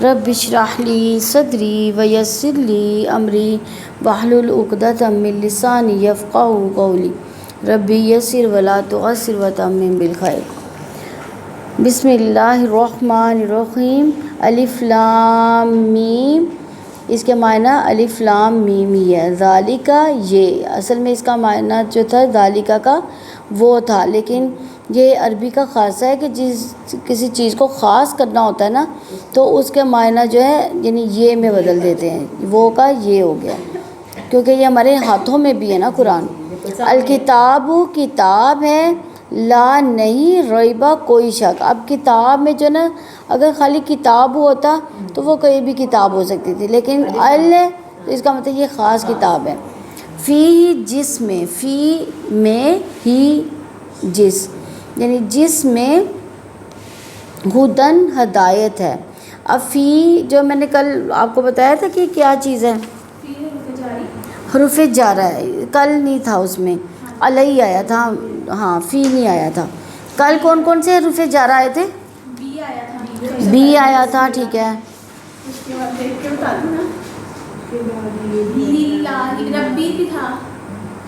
رب اشرح لی صدری ویسر لی امری واحلل عقدۃ من لسانی یفقہوا قولی رب یسر ولا تعسر وتمم بالخیر۔ بسم اللہ الرحمن الرحیم۔ الف لام میم، اس کے معنی الف لام میم ہی ہے۔ ذالکہ، یہ اصل میں اس کا معنی جو تھا ذالکہ کا وہ تھا، لیکن یہ عربی کا خاصہ ہے کہ کسی چیز کو خاص کرنا ہوتا ہے نا تو اس کے معنی جو ہے یعنی یہ میں بدل دیتے ہیں، وہ کا یہ ہو گیا، کیونکہ یہ ہمارے ہاتھوں میں بھی ہے نا قرآن۔ الکتاب کتاب ہے، لا نہیں ریبہ کوئی شک۔ اب کتاب میں جو نا اگر خالی کتاب ہوتا تو وہ کوئی بھی کتاب ہو سکتی تھی، لیکن ال ہے تو اس کا مطلب یہ خاص کتاب ہے۔ فی جس میں، فی میں ہی جس، یعنی جس میں ہدن ہدایت ہے۔ اب فی جو میں نے کل آپ کو بتایا تھا کہ کیا چیز ہے، حروف جارہ ہے، کل نہیں تھا اس میں، علیہ آیا تھا، ہاں فی نہیں آیا تھا۔ کل کون کون سے حروف جارہ آئے تھے؟ بی آیا تھا، بی آیا تھا، ٹھیک ہے۔ اس کے بعد دیکھ کے بتا دوں نا، ربی بھی تھا،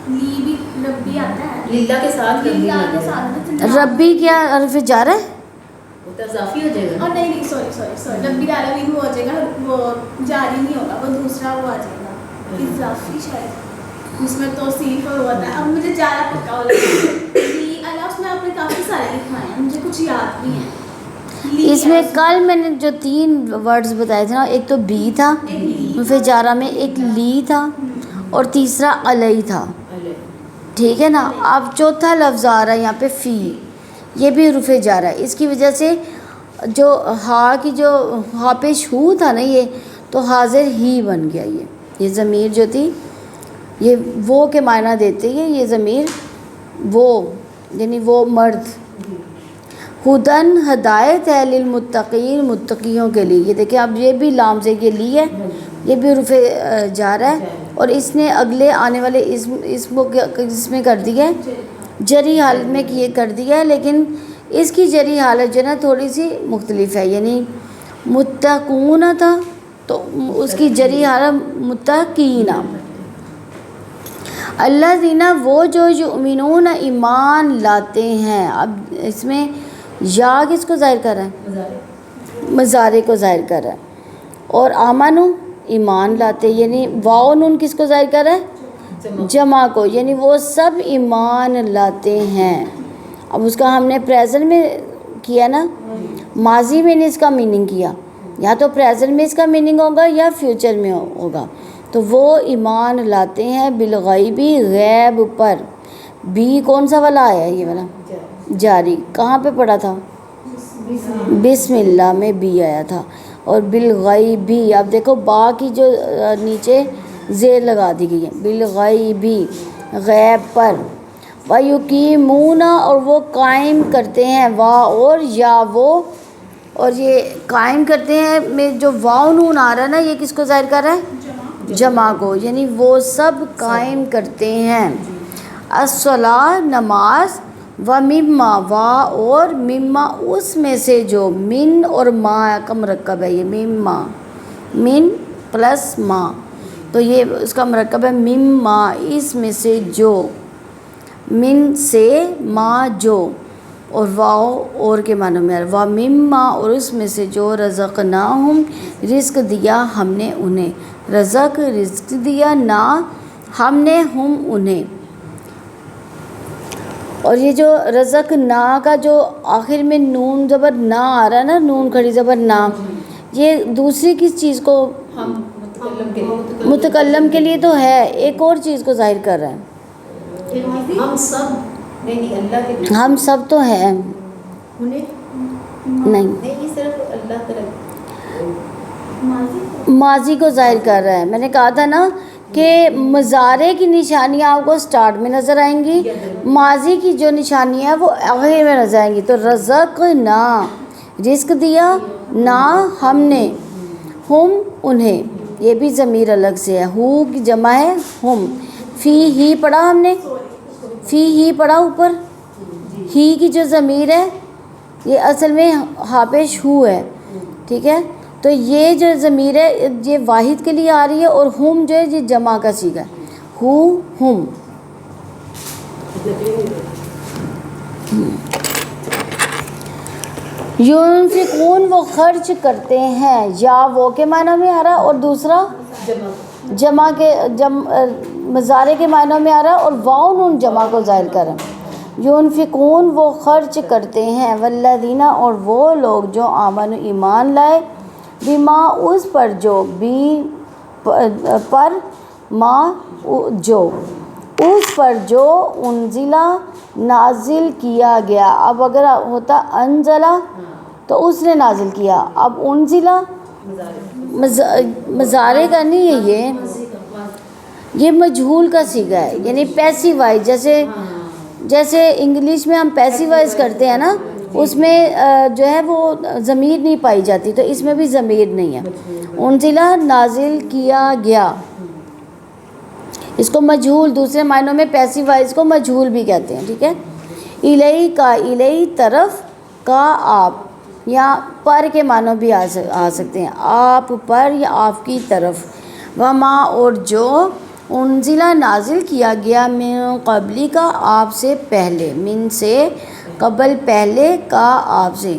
لی بھی ربی آتا ہے، للہ کے ساتھ للہ کے ساتھ ربی کیا حرف جارہ ہے؟ وہ تو اضافی ہو جائے گا۔ اور نہیں سوری ربی ڈالا بھی وہ ہو جائے گا، وہ جاری نہیں ہوگا، وہ دوسرا وہ آ جائے گا اضافی شاید، جس میں توصیف ہوا تھا۔ اب مجھے جارہ پکا ہو لگا، لی اللہ اس میں آپ نے کافی سارے لکھوائے ہیں، مجھے کچھ یاد بھی ہیں۔ اس میں کل میں نے جو 3 ورڈز بتائے تھے نا، ایک تو بی تھا حروف جارہ میں، ایک لی تھا اور تیسرا علیہ تھا، ٹھیک ہے نا۔ اب چوتھا لفظ آ رہا ہے یہاں پہ فی، یہ بھی حروف جارہ ہے۔ اس کی وجہ سے جو ہا کی جو ہا پیش ہو تھا نا، یہ تو حاضر ہی بن گیا۔ یہ ضمیر جو تھی یہ وہ کے معنی دیتے ہیں، یہ ضمیر وہ یعنی وہ مرد۔ ہدن ہدایت ہے، للمتقین متقیوں کے لیے۔ یہ دیکھیں اب یہ بھی لام سے یہ لی ہے، یہ بھی حروف جارہ ہے، اور اس نے اگلے آنے والے اس میں کر دی ہے، جری حالت میں یہ کر دیا ہے، لیکن اس کی جری حالت جو ہے نا تھوڑی سی مختلف ہے، یعنی متقون تھا تو اس کی جری حالت متقین۔ الذین وہ جو یؤمنون ایمان لاتے ہیں۔ اب اس میں یا کس کو ظاہر کر رہا ہے؟ مضارع کو ظاہر کر رہا ہے، اور آمنو ایمان لاتے، یعنی واو نون کس کو ظاہر کر رہا ہے؟ جمع کو، یعنی وہ سب ایمان لاتے ہیں۔ اب اس کا ہم نے پریزنٹ میں کیا نا، ماضی میں نے اس کا میننگ کیا، یا تو پریزنٹ میں اس کا میننگ ہوگا یا فیوچر میں ہوگا۔ تو وہ ایمان لاتے ہیں بالغیبی، غیب پر۔ بی کون سا والا آیا ہے؟ یہ والا جاری، کہاں پہ پڑھا تھا؟ بسم اللہ میں بی آیا تھا، اور بالغیبی اب دیکھو با کی جو نیچے زیر لگا دی گئی ہے، بالغیبی غیب پر۔ وَيُقِيمُونَ اور وہ قائم کرتے ہیں، وا اور یا وہ، اور یہ قائم کرتے ہیں میں جو واو نون آ رہا ہے نا، یہ کس کو ظاہر کر رہا ہے؟ جمع کو، یعنی وہ سب قائم کرتے ہیں۔ الصلاۃ نماز، وَمِمَّا وا اور مما اس میں سے جو، من اور ما کا مرکب ہے، یہ مما، من پلس ما، تو یہ اس کا مرکب ہے مما اس میں سے جو، من سے ما جو، اور واو اور کے معنی میں وَمِمَّا اور اس میں سے جو، رزقناہم رزق دیا ہم نے انہیں، رزق دیا، نا ہم نے ہم انہیں۔ اور یہ جو رزق نا کا جو آخر میں نون زبر نا آ رہا ہے نا، نون کھڑی زبر نا، یہ دوسری کس چیز کو؟ متکلم کے لیے تو ہے، ایک اور چیز کو ظاہر کر رہا ہے۔ ہم سب نہیں، اللہ کے ہم سب تو ہیں نہیں، یہ صرف اللہ تعالی ماضی ماضی کو ظاہر کر رہا ہے۔ میں نے کہا تھا نا کہ مضارع کی نشانیاں آپ کو سٹارٹ میں نظر آئیں گی، ماضی کی جو نشانیاں ہیں وہ آخر میں نظر آئیں گی۔ تو رزق نا رزق دیا، نا ہم نے، ہم انہیں، یہ بھی ضمیر الگ سے ہے، ہو کی جمع ہے ہم۔ فی ہی پڑھا ہم نے، فی ہی پڑھا اوپر، ہی کی جو ضمیر ہے یہ اصل میں ہا پیش ہو ہے، ٹھیک ہے، تو یہ جو ضمیر ہے یہ واحد کے لیے آ رہی ہے، اور ہم جو ہے یہ جمع کا صیغہ ہے، ہم. ينفقون وہ خرچ کرتے ہیں، یا وہ کے معنی میں آ رہا اور دوسرا جمع کے مضارع کے معنی میں آ رہا اور واو نون جمع کو ظاہر کر رہا ہے. ينفقون وہ خرچ کرتے ہیں، والذین اور وہ لوگ جو آمن ایمان لائے، بما اس پر جو بھی پر ما جو اس پر جو انزلہ نازل کیا گیا. اب اگر ہوتا انزلہ تو اس نے نازل کیا، اب انزلہ مضارع کا نہیں ہے، یہ مجہول کا صیغہ ہے، یعنی پیسیو وائز. جیسے انگلش میں ہم پیسیو وائز کرتے ہیں نا، اس میں جو ہے وہ ضمیر نہیں پائی جاتی، تو اس میں بھی ضمیر نہیں ہے. انزلہ نازل کیا گیا، اس کو مجہول، دوسرے معنوں میں پیسیو وائز کو مجہول بھی کہتے ہیں. ٹھیک ہے. الیہ کا الیہ طرف کا آپ، یا پر کے معنوں بھی آ سکتے ہیں، آپ پر یا آپ کی طرف. وما اور جو انزلہ نازل کیا گیا من قبلی کا آپ سے پہلے، من سے قبل پہلے کا آپ سے،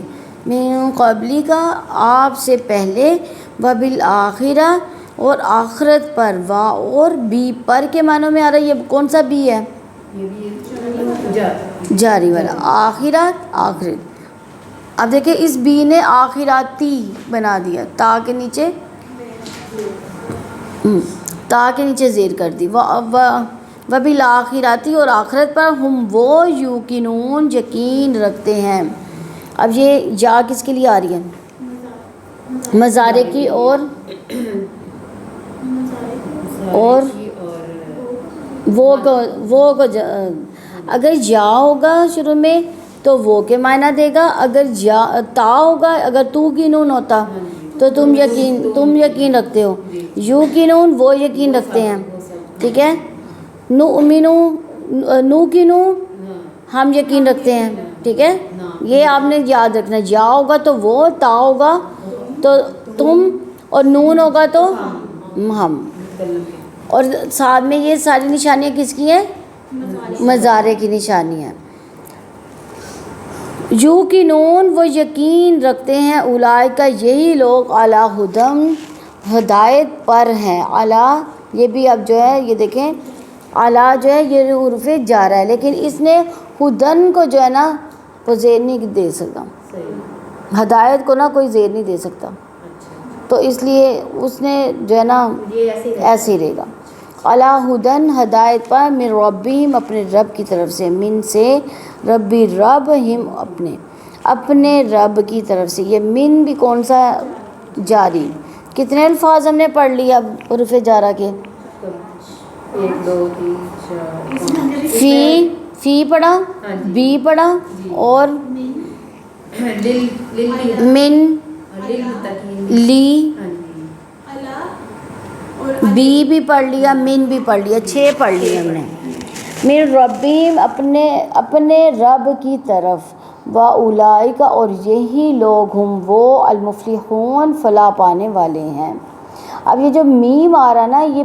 من قبلی کا آپ سے پہلے، وبالآخرہ اور آخرت پر، وا اور بی پر کے معنوں میں آ رہا ہے. یہ کون سا بی ہے؟ جاری والا. آخرت آخرت. اب دیکھیں اس بی نے آخراتی بنا دیا، تا کے نیچے زیر کر دی. وبالآخراتی اور آخرت پر، ہم وہ یوقنون یقین رکھتے ہیں. اب یہ یا کس کے لیے آ رہی ہے؟ مضارع کی اور وہ کو اگر یا ہوگا شروع میں تو وہ کے معنی دے گا، اگر تا ہوگا، اگر تو کی نون ہوتا تو تم یقین رکھتے ہو. یوقنون وہ یقین رکھتے ہیں. ٹھیک ہے. نو کی نون ہم یقین رکھتے ہیں. ٹھیک ہے. یہ آپ نے یاد رکھنا، یا ہوگا تو وہ، تا ہوگا تو تم، اور نون ہوگا تو ہم. اور ساتھ میں یہ ساری نشانیاں کس کی ہیں؟ مضارع کی نشانی ہیں. یوقنون وہ یقین رکھتے ہیں، اولئک یہی لوگ، علی ہدی ہدایت پر ہیں. علی یہ بھی اب جو ہے یہ دیکھیں، علی جو ہے یہ حروف جارہ ہے، لیکن اس نے ہدن کو جو ہے نا وہ زیر نہیں دے سکتا، ہدایت کو نا کوئی زیر نہیں دے سکتا، تو اس لیے اس نے جو ہے نا ایسے ہی رہے گا. علی ہدن ہدایت پر، من ربہم اپنے رب کی طرف سے، من سے ربی رب، ہم اپنے رب کی طرف سے. یہ من بھی کون سا؟ جاری. کتنے الفاظ ہم نے پڑھ لیے اب حروف جارہ کے؟ 1 2 3 4 فی پڑھا، بی پڑھا، اور من، لی، بی بھی پڑھ لیا، من بھی پڑھ لیا، 6 پڑھ لیے ہم نے. من ربیم اپنے رب کی طرف، و اولئک اور یہی لوگ، ہم وہ، المفلحون فلاح پانے والے ہیں. اب یہ جو میم آ رہا نا، یہ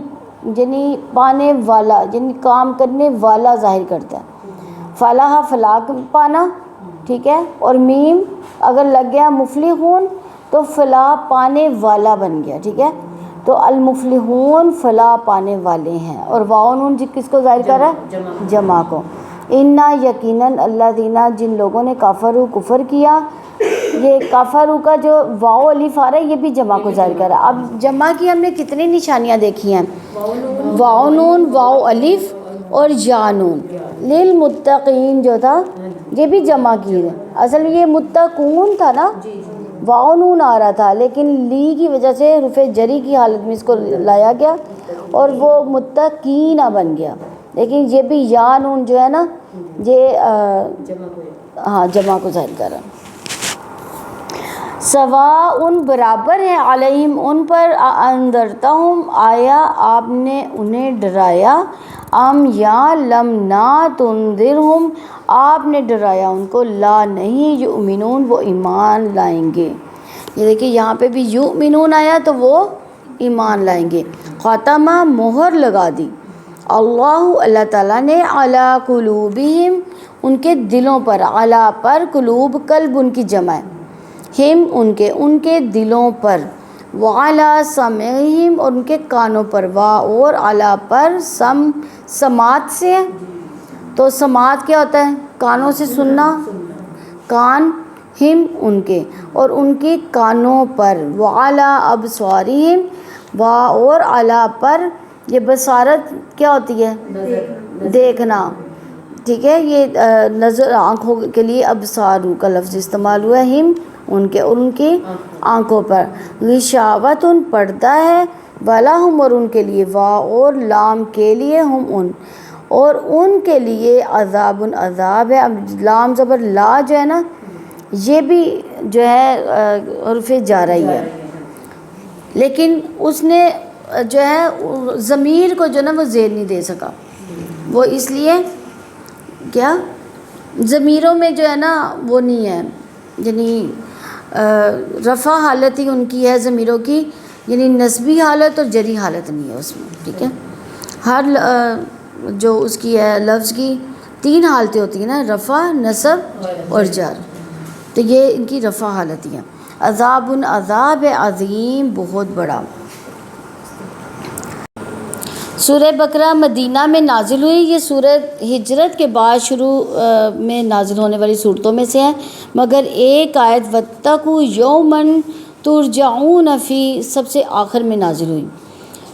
یعنی پانے والا، یعنی کام کرنے والا ظاہر کرتا ہے. فلاح فلاح پانا. ٹھیک ہے. اور میم اگر لگ گیا مفلحون تو فلاح پانے والا بن گیا. ٹھیک ہے. تو المفلحون فلاح پانے والے ہیں. اور واو نون کس کو ظاہر کر رہا ہے؟ جمع کو. انا یقیناً الذین جن لوگوں نے کفروا کفر کیا، یہ کفروا کا جو واو الف آ رہا ہے یہ بھی جمع کو ظاہر کر رہا ہے. اب جمع کی ہم نے کتنی نشانیاں دیکھی ہیں؟ واو نون، واو الف اور یا نون. للمتقین جو تھا یہ بھی جمع کی ہے، اصل میں یہ متقون تھا نا، واو نون آ رہا تھا، لیکن لی کی وجہ سے حروف جری کی حالت میں اس کو لایا گیا اور وہ متقین بن گیا. لیکن یہ بھی یا نون جو ہے نا یہ جمع کو ظاہر کر رہا ہے. سواء برابر ہے، علیہم ان پر، انذرتہم آیا آپ نے انہیں ڈرایا، ام یا لم نا تنذرہم آپ نے ڈرایا ان کو، لا نہیں یؤمنون وہ ایمان لائیں گے. یہ دیکھیں یہاں پہ بھی یؤمنون آیا تو وہ ایمان لائیں گے. خاتمہ مہر لگا دی اللہ تعالیٰ نے علی قلوبہم ان کے دلوں پر، علی پر، قلوب قلب ان کی جمع ہے، ہم ان کے دلوں پر، وعلی سمعہم اور ان کے کانوں پر، اور علی پر سماعت سے ہے. تو سماعت کیا ہوتا ہے؟ کانوں سے سننا، کان، ہم ان کے، اور ان کے کانوں پر، وعلی ابصارہم اور علی پر، یہ بصارت کیا ہوتی ہے؟ دیکھنا. ٹھیک ہے، یہ نظر آنکھوں کے لیے ابصارو کا لفظ استعمال ہوا ہے، ہم ان کے اور ان کی آنکھوں پر. غشاوت پردہ ہے، ولہم اور ان کے لیے، اور لام کے لیے، ہم ان اور ان کے لیے، عذاب عذاب ہے. اب لام زبر لا جو ہے نا یہ بھی جو ہے حرف جارہ ہی ہے، لیکن اس نے جو ہے ضمیر کو جو نا وہ زیر نہیں دے سکا. وہ اس لیے کیا ضمیروں میں جو ہے نا وہ نہیں ہے، یعنی رفع حالت ہی ان کی ہے ضمیروں کی، یعنی نسبی حالت اور جری حالت نہیں ہے اس میں. ٹھیک ہے، ہر جو اس کی ہے لفظ کی 3 حالتیں ہوتی ہیں نا، رفع، نصب اور جر، تو یہ ان کی رفع حالت ہی ہے. عذاب عذاب عظیم بہت بڑا. سورہ بقرہ مدینہ میں نازل ہوئی. یہ سورت ہجرت کے بعد شروع میں نازل ہونے والی صورتوں میں سے ہے، مگر ایک آیت واتقوا یوما ترجعون فیہ سب سے آخر میں نازل ہوئی.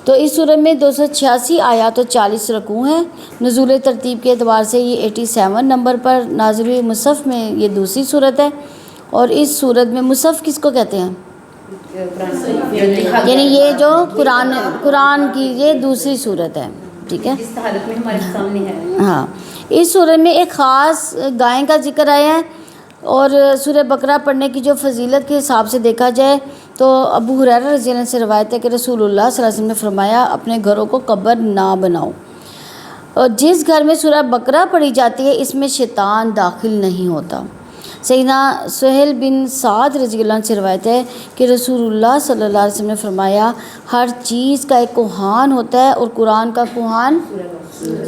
تو اس سورت میں 286 آیات اور 40 رکوع ہیں. نزول ترتیب کے اعتبار سے یہ 87 نمبر پر نازل ہوئی. مصحف میں یہ دوسری صورت ہے، اور اس صورت میں مصحف کس کو کہتے ہیں؟ یعنی یہ جو قرآن کی یہ دوسری صورت ہے. ٹھیک ہے، جس حالت میں ہمارے سامنے ہے. ہاں، اس صورت میں ایک خاص گائے کا ذکر آیا ہے. اور سورہ بقرہ پڑھنے کی جو فضیلت کے حساب سے دیکھا جائے تو ابو ہریرہ رضی اللہ عنہ سے روایت ہے کہ رسول اللہ صلی اللہ علیہ وسلم نے فرمایا اپنے گھروں کو قبر نہ بناؤ، اور جس گھر میں سورہ بقرہ پڑھی جاتی ہے اس میں شیطان داخل نہیں ہوتا. سیدنا سہیل بن سعد رضی اللہ عنہ سے روایت ہے کہ رسول اللہ صلی اللہ علیہ وسلم نے فرمایا ہر چیز کا ایک کوہان ہوتا ہے، اور قرآن کا کوہان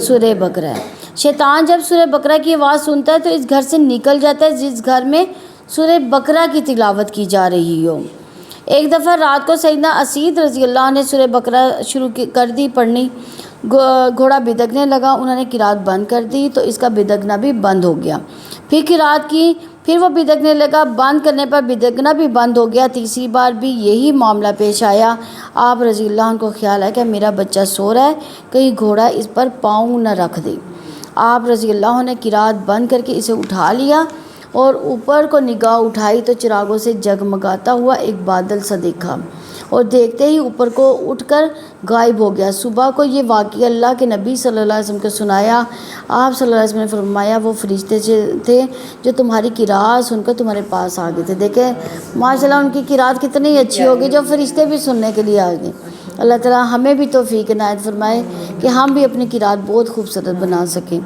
سورہ بقرہ ہے. شیطان جب سورہ بقرہ کی آواز سنتا ہے تو اس گھر سے نکل جاتا ہے جس گھر میں سورہ بقرہ کی تلاوت کی جا رہی ہو. ایک دفعہ رات کو سیدنا اسید رضی اللہ عنہ نے سورہ بقرہ شروع کر دی پڑھنی. گھوڑا بدکنے لگا، انہوں نے قرات بند کر دی تو اس کا بدکنا بھی بند ہو گیا. پھر قرات کی، پھر وہ بدکنے لگا، بند کرنے پر بدکنا بھی بند ہو گیا. تیسری بار بھی یہی معاملہ پیش آیا. آپ رضی اللہ عنہ کو خیال ہے کہ میرا بچہ سو رہا ہے، کہیں گھوڑا اس پر پاؤں نہ رکھ دے. آپ رضی اللہ عنہ نے قرات بند کر کے اسے اٹھا لیا اور اوپر کو نگاہ اٹھائی تو چراغوں سے جگمگاتا ہوا ایک بادل سا دیکھا، اور دیکھتے ہی اوپر کو اٹھ کر غائب ہو گیا. صبح کو یہ واقعہ اللہ کے نبی صلی اللہ علیہ وسلم کو سنایا. آپ صلی اللہ علیہ وسلم نے فرمایا وہ فرشتے تھے جو تمہاری قرات سن کر تمہارے پاس آ گئے تھے. دیکھیں ماشاءاللہ ان کی قرات کتنی اچھی ہوگی جو فرشتے بھی سننے کے لیے آ گئے. اللہ تعالیٰ ہمیں بھی توفیق عنایت فرمائے کہ ہم بھی اپنی قرات بہت خوبصورت بنا سکیں.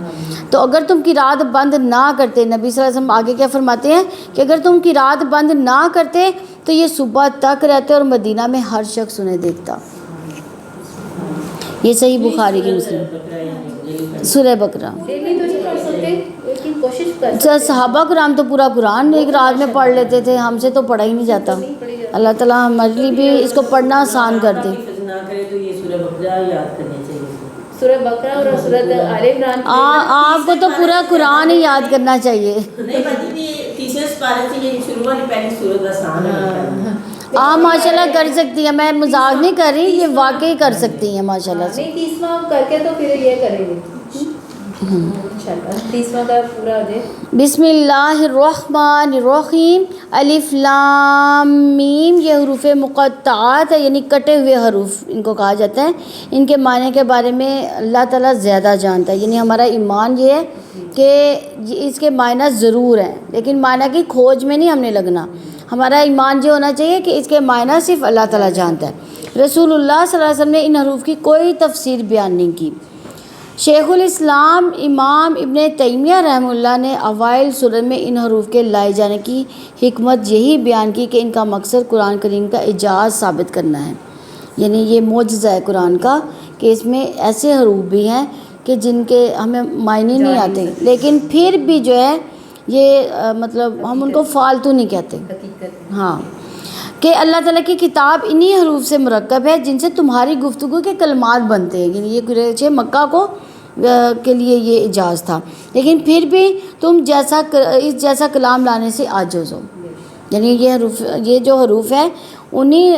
تو اگر تم قرات بند نہ کرتے، نبی صلی اللہ علیہ وسلم آگے کیا فرماتے ہیں کہ اگر تم قرات بند نہ کرتے تو یہ صبح تک رہتے اور مدینہ میں ہر شخص انہیں دیکھتا. یہ صحیح بخاری کی مسلم سورہ بقرہ. صحابہ کرام تو پورا قرآن ایک رات میں پڑھ لیتے تھے، ہم سے تو پڑھا ہی نہیں جاتا. اللہ تعالیٰ ہمارے لیے بھی اس کو پڑھنا آسان کر دے. سورہ بقرہ اور سورۃ آل عمران آپ کو تو پورا قرآن ہی یاد کرنا چاہیے. آپ ماشاءاللہ کر سکتی ہیں، میں مذاق نہیں کر رہی، یہ واقعی کر سکتی ہیں ماشاءاللہ سے. 30واں کر کے تو پھر یہ کریں گے انشاءاللہ. 30واں کا پورا ہو جائے. بسم اللہ الرحمن الرحیم. الف لام میم یہ حروف مقطعات ہے، یعنی کٹے ہوئے حروف ان کو کہا جاتا ہے. ان کے معنی کے بارے میں اللہ تعالیٰ زیادہ جانتا ہے. یعنی ہمارا ایمان یہ ہے کہ اس کے معنی ضرور ہیں، لیکن معنی کی کھوج میں نہیں ہم نے لگنا. ہمارا ایمان یہ ہونا چاہیے کہ اس کے معنی صرف اللہ تعالیٰ جانتا ہے. رسول اللہ صلی اللہ علیہ وسلم نے ان حروف کی کوئی تفسیر بیان نہیں کی. شیخ الاسلام امام ابن تیمیہ رحمہ اللہ نے اوائل سورت میں ان حروف کے لائے جانے کی حکمت یہی بیان کی کہ ان کا مقصد قرآن کریم کا اعجاز ثابت کرنا ہے، یعنی یہ معجزہ ہے قرآن کا کہ اس میں ایسے حروف بھی ہیں کہ جن کے ہمیں معنی نہیں آتے، لیکن پھر بھی جو ہے یہ مطلب ہم ان کو فالتو نہیں کہتے، ہاں، کہ اللہ تعالیٰ کی کتاب انہی حروف سے مرکب ہے جن سے تمہاری گفتگو کے کلمات بنتے ہیں، یعنی یہ قریش مکہ کو کے لیے یہ اعجاز تھا، لیکن پھر بھی تم اس جیسا کلام لانے سے عاجز ہو، یعنی یہ جو حروف ہیں انہی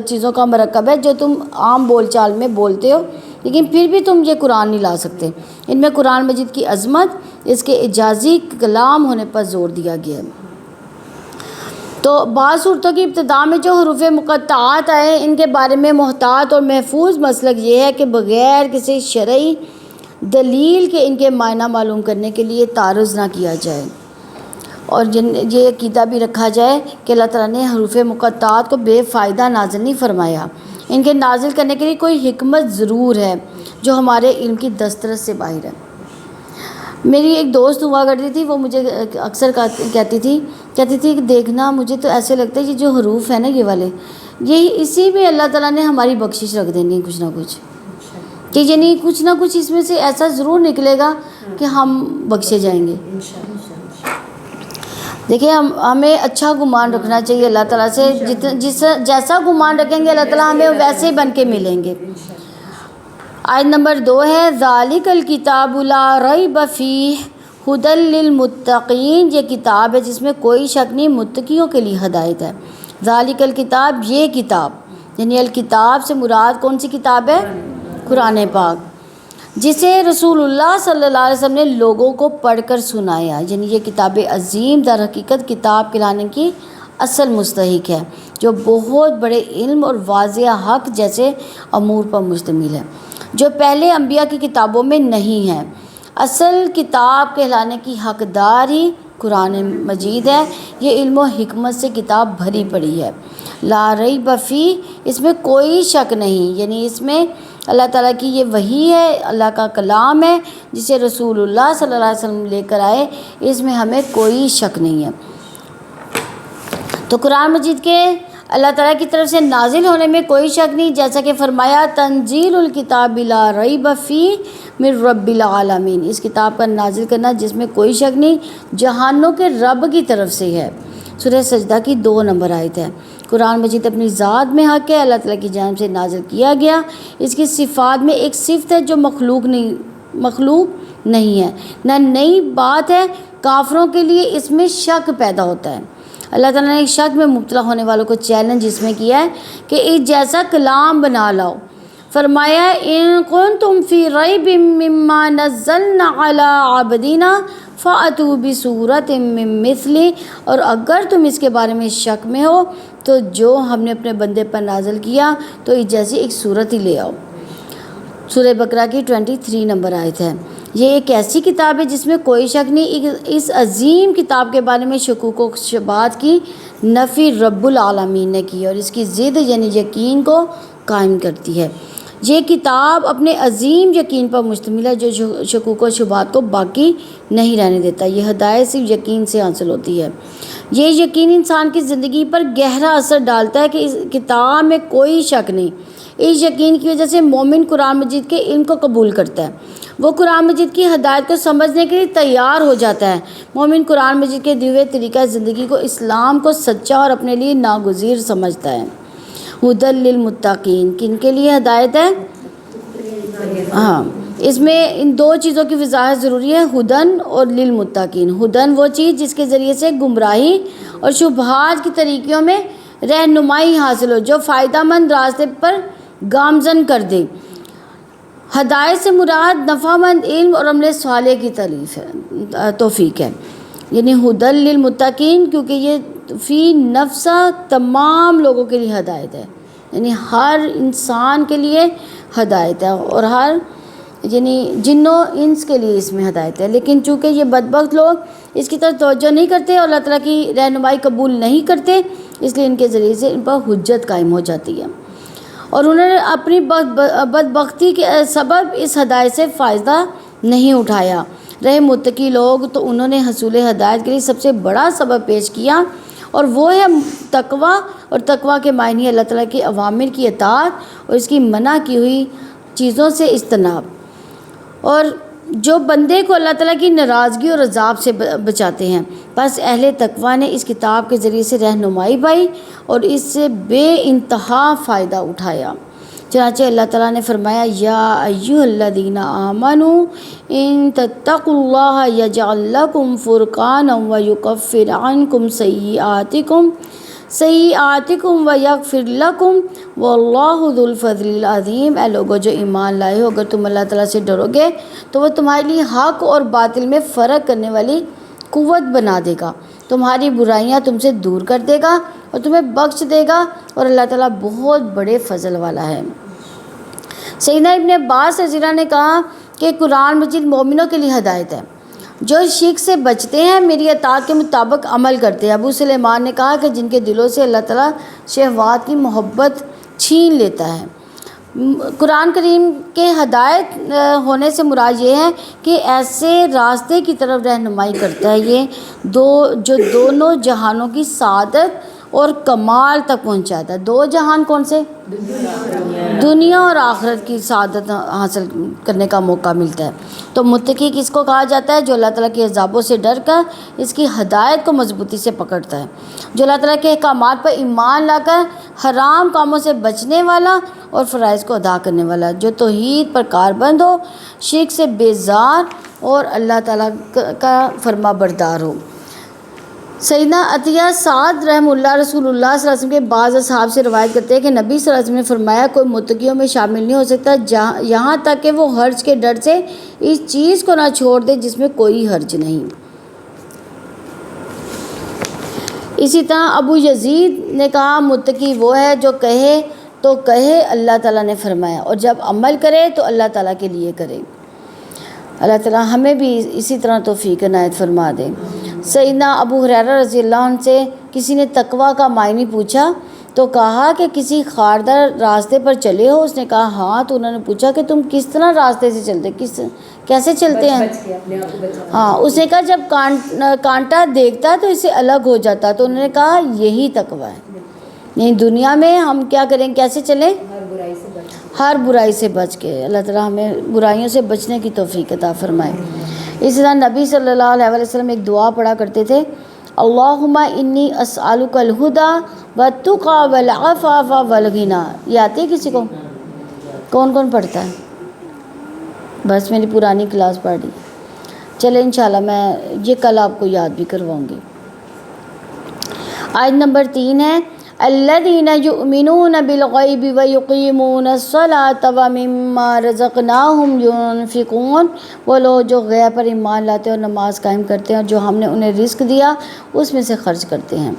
چیزوں کا مرکب ہے جو تم عام بول چال میں بولتے ہو، لیکن پھر بھی تم یہ قرآن نہیں لا سکتے۔ ان میں قرآن مجید کی عظمت، اس کے اعجازی کلام ہونے پر زور دیا گیا ہے۔ تو بعض صورتوں کی ابتدا میں جو حروف مقطعات آئے ان کے بارے میں محتاط اور محفوظ مسلک یہ ہے کہ بغیر کسی شرعی دلیل کے ان کے معنی معلوم کرنے کے لیے تعرض نہ کیا جائے، اور یہ عقیدہ بھی رکھا جائے کہ اللہ تعالیٰ نے حروف مقطعات کو بے فائدہ نازل نہیں فرمایا، ان کے نازل کرنے کے لیے کوئی حکمت ضرور ہے جو ہمارے علم کی دسترس سے باہر ہے۔ میری ایک دوست ہوا کرتی تھی، وہ مجھے اکثر کہتی تھی کہ دیکھنا مجھے تو ایسے لگتا ہے یہ جو حروف ہیں نا یہ والے، یہی اسی میں اللہ تعالیٰ نے ہماری بخشش رکھ دینی ہے کچھ نہ کچھ، کہ یعنی کچھ نہ کچھ اس میں سے ایسا ضرور نکلے گا کہ ہم بخشے جائیں گے۔ دیکھیں ہمیں اچھا گمان رکھنا چاہیے اللہ تعالیٰ سے، جیسا گمان رکھیں گے اللہ تعالیٰ ہمیں ویسے ہی بن کے ملیں گے۔ آیت نمبر 2 ہے ذالک الکتاب لا ریب فیہ ھدی للمتقین، یہ کتاب ہے جس میں کوئی شک نہیں، متقیوں کے لیے ہدایت ہے۔ ذالک الکتاب، یہ کتاب، یعنی الکتاب سے مراد کون سی کتاب ہے؟ قرآن پاک، جسے رسول اللہ صلی اللہ علیہ وسلم نے لوگوں کو پڑھ کر سنایا، یعنی یہ کتاب عظیم در حقیقت کتاب کہلانے کی اصل مستحق ہے، جو بہت بڑے علم اور واضح حق جیسے امور پر مشتمل ہے، جو پہلے انبیاء کی کتابوں میں نہیں ہے۔ اصل کتاب کہلانے کی حقدار ہی قرآن مجید ہے، یہ علم و حکمت سے کتاب بھری پڑی ہے۔ لا ریب فیہ، اس میں کوئی شک نہیں، یعنی اس میں اللہ تعالیٰ کی یہ وحی ہے، اللہ کا کلام ہے جسے رسول اللہ صلی اللہ علیہ وسلم لے کر آئے، اس میں ہمیں کوئی شک نہیں ہے۔ تو قرآن مجید کے اللہ تعالیٰ کی طرف سے نازل ہونے میں کوئی شک نہیں، جیسا کہ فرمایا تنزیل الکتاب لا ریب فیہ من رب العالمین، اس کتاب کا نازل کرنا جس میں کوئی شک نہیں جہانوں کے رب کی طرف سے ہے۔ سورہ سجدہ کی 2 نمبر آیت ہے۔ قرآن مجید اپنی ذات میں حق ہے، اللہ تعالیٰ کی جانب سے نازل کیا گیا، اس کی صفات میں ایک صفت ہے جو مخلوق نہیں ہے، نہ نئی بات ہے۔ کافروں کے لیے اس میں شک پیدا ہوتا ہے۔ اللہ تعالیٰ نے شک میں مبتلا ہونے والوں کو چیلنج اس میں کیا ہے کہ ایک جیسا کلام بنا لاؤ۔ فرمایا ان کنتم فی ریب مما نزلنا علی عبدنا فأتوا بسورۃ من مثلہ، اور اگر تم اس کے بارے میں شک میں ہو تو جو ہم نے اپنے بندے پر نازل کیا تو اس جیسی ایک صورت ہی لے آؤ۔ سورہ بقرہ کی 23 نمبر آیت ہے۔ یہ ایک ایسی کتاب ہے جس میں کوئی شک نہیں، اس عظیم کتاب کے بارے میں شکوک و شبہات کی نفی رب العالمین نے کی اور اس کی ضد یعنی یقین کو قائم کرتی ہے۔ یہ کتاب اپنے عظیم یقین پر مشتمل ہے جو شکوک و شبہات کو باقی نہیں رہنے دیتا۔ یہ ہدایت صرف یقین سے حاصل ہوتی ہے۔ یہ یقین انسان کی زندگی پر گہرا اثر ڈالتا ہے کہ اس کتاب میں کوئی شک نہیں۔ اس یقین کی وجہ سے مومن قرآن مجید کے علم کو قبول کرتا ہے، وہ قرآن مجید کی ہدایت کو سمجھنے کے لیے تیار ہو جاتا ہے۔ مومن قرآن مجید کے دیے ہوئے طریقہ زندگی کو، اسلام کو سچا اور اپنے لیے ناگزیر سمجھتا ہے۔ ھدی للمتقین، کن کے لیے ہدایت ہے؟ ہاں، اس میں ان 2 چیزوں کی وضاحت ضروری ہے، ھدن اور للمتقین۔ ھدن وہ چیز جس کے ذریعے سے گمراہی اور شبہات کی طریقوں میں رہنمائی حاصل ہو، جو فائدہ مند راستے پر گامزن کر دے۔ ہدایت سے مراد نفع مند علم اور عمل صالح کی توفیق ہے، یعنی ھدی للمتقین، کیونکہ یہ فی نفسہ تمام لوگوں کے لیے ہدایت ہے، یعنی ہر انسان کے لیے ہدایت ہے، اور ہر یعنی جنوں انس کے لیے اس میں ہدایت ہے۔ لیکن چونکہ یہ بدبخت لوگ اس کی طرف توجہ نہیں کرتے اور اللہ تعالیٰ کی رہنمائی قبول نہیں کرتے، اس لیے ان کے ذریعے سے ان پر حجت قائم ہو جاتی ہے۔ اور انہوں نے اپنی بدبختی کے سبب اس ہدایت سے فائدہ نہیں اٹھایا۔ رہے متقی لوگ تو انہوں نے حصول ہدایت کے لیے سب سے بڑا سبب پیش کیا، اور وہ ہے تقوی، اور تقوی کے معنی اللہ تعالیٰ کے اوامر کی اطاعت اور اس کی منع کی ہوئی چیزوں سے اجتناب، اور جو بندے کو اللہ تعالیٰ کی ناراضگی اور عذاب سے بچاتے ہیں۔ بس اہل تقوی نے اس کتاب کے ذریعے سے رہنمائی پائی اور اس سے بے انتہا فائدہ اٹھایا۔ چنانچہ اللہ تعالیٰ نے فرمایا یا ایھا الذین آمنوا ان تتقوا اللہ یجعل لکم فرقانا ویکفر عنکم سیئاتکم ویغفر لکم واللہ ذو الفضل العظیم۔ اے لوگو جو ایمان لائے ہو، اگر تم اللہ تعالیٰ سے ڈرو گے تو وہ تمہارے لیے حق اور باطل میں فرق کرنے والی قوت بنا دے گا، تمہاری برائیاں تم سے دور کر دے گا اور تمہیں بخش دے گا، اور اللہ تعالیٰ بہت بڑے فضل والا ہے۔ سیدنا ابن عباس رضی اللہ عنہ نے کہا کہ قرآن مجید مومنوں کے لیے ہدایت ہے، جو شرک سے بچتے ہیں، میری اطاعت کے مطابق عمل کرتے ہیں۔ ابو سلیمان نے کہا کہ جن کے دلوں سے اللہ تعالیٰ شہوات کی محبت چھین لیتا ہے۔ قرآن کریم کے ہدایت ہونے سے مراد یہ ہے کہ ایسے راستے کی طرف رہنمائی کرتا ہے یہ جو دونوں جہانوں کی سعادت اور کمال تک پہنچاتا ہے۔ دو جہان کون سے؟ دنیا اور آخرت کی سعادت حاصل کرنے کا موقع ملتا ہے۔ تو متقی کس کو کہا جاتا ہے؟ جو اللہ تعالیٰ کے عذابوں سے ڈر کر اس کی ہدایت کو مضبوطی سے پکڑتا ہے، جو اللہ تعالیٰ کے احکامات پر ایمان لا کر حرام کاموں سے بچنے والا اور فرائض کو ادا کرنے والا، جو توحید پر کاربند ہو، شرک سے بیزار اور اللہ تعالیٰ کا فرما بردار ہو۔ سیدنا عطیہ سعد رحمہ اللہ رسول اللہ صلی اللہ علیہ وسلم کے بعض اصحاب سے روایت کرتے ہیں کہ نبی صلی اللہ علیہ وسلم نے فرمایا کوئی متقیوں میں شامل نہیں ہو سکتا یہاں تک کہ وہ حرج کے ڈر سے اس چیز کو نہ چھوڑ دے جس میں کوئی حرج نہیں۔ اسی طرح ابو یزید نے کہا متقی وہ ہے جو کہے تو کہے اللہ تعالیٰ نے فرمایا، اور جب عمل کرے تو اللہ تعالیٰ کے لیے کرے۔ اللہ تعالیٰ ہمیں بھی اسی طرح توفیق عنایت فرما دے۔ سیدنا ابو ہریرہ رضی اللہ عنہ سے کسی نے تقویٰ کا معنی پوچھا تو کہا کہ کسی خاردار راستے پر چلے ہو؟ اس نے کہا ہاں۔ تو انہوں نے پوچھا کہ تم کس طرح راستے سے چلتے، کیسے چلتے ہیں؟ ہاں، اس نے کہا جب کانٹا دیکھتا تو اس سے الگ ہو جاتا۔ تو انہوں نے کہا یہی تقویٰ ہے، یعنی دنیا میں ہم کیا کریں، کیسے چلیں؟ ہر برائی سے بچ کے۔ اللہ تعالیٰ ہمیں برائیوں سے بچنے کی توفیق عطا فرمائے۔ اس طرح نبی صلی اللہ علیہ وسلم ایک دعا پڑھا کرتے تھے، اللہم انی اسألک الہدی والتقی والعفاف والغنی۔ یہ آتی ہے کسی کو؟ کون کون پڑھتا ہے؟ بس میری پرانی کلاس پڑھ لی۔ چلے انشاءاللہ میں یہ کل آپ کو یاد بھی کرواؤں گی۔ آیت نمبر 3 ہے الذین یؤمنون بالغیب ویقیمون الصلاۃ ومما رزقناہم ینفقون۔ وہ لوگ جو غیب پر ایمان لاتے ہیں اور نماز قائم کرتے ہیں اور جو ہم نے انہیں رزق دیا اس میں سے خرچ کرتے ہیں۔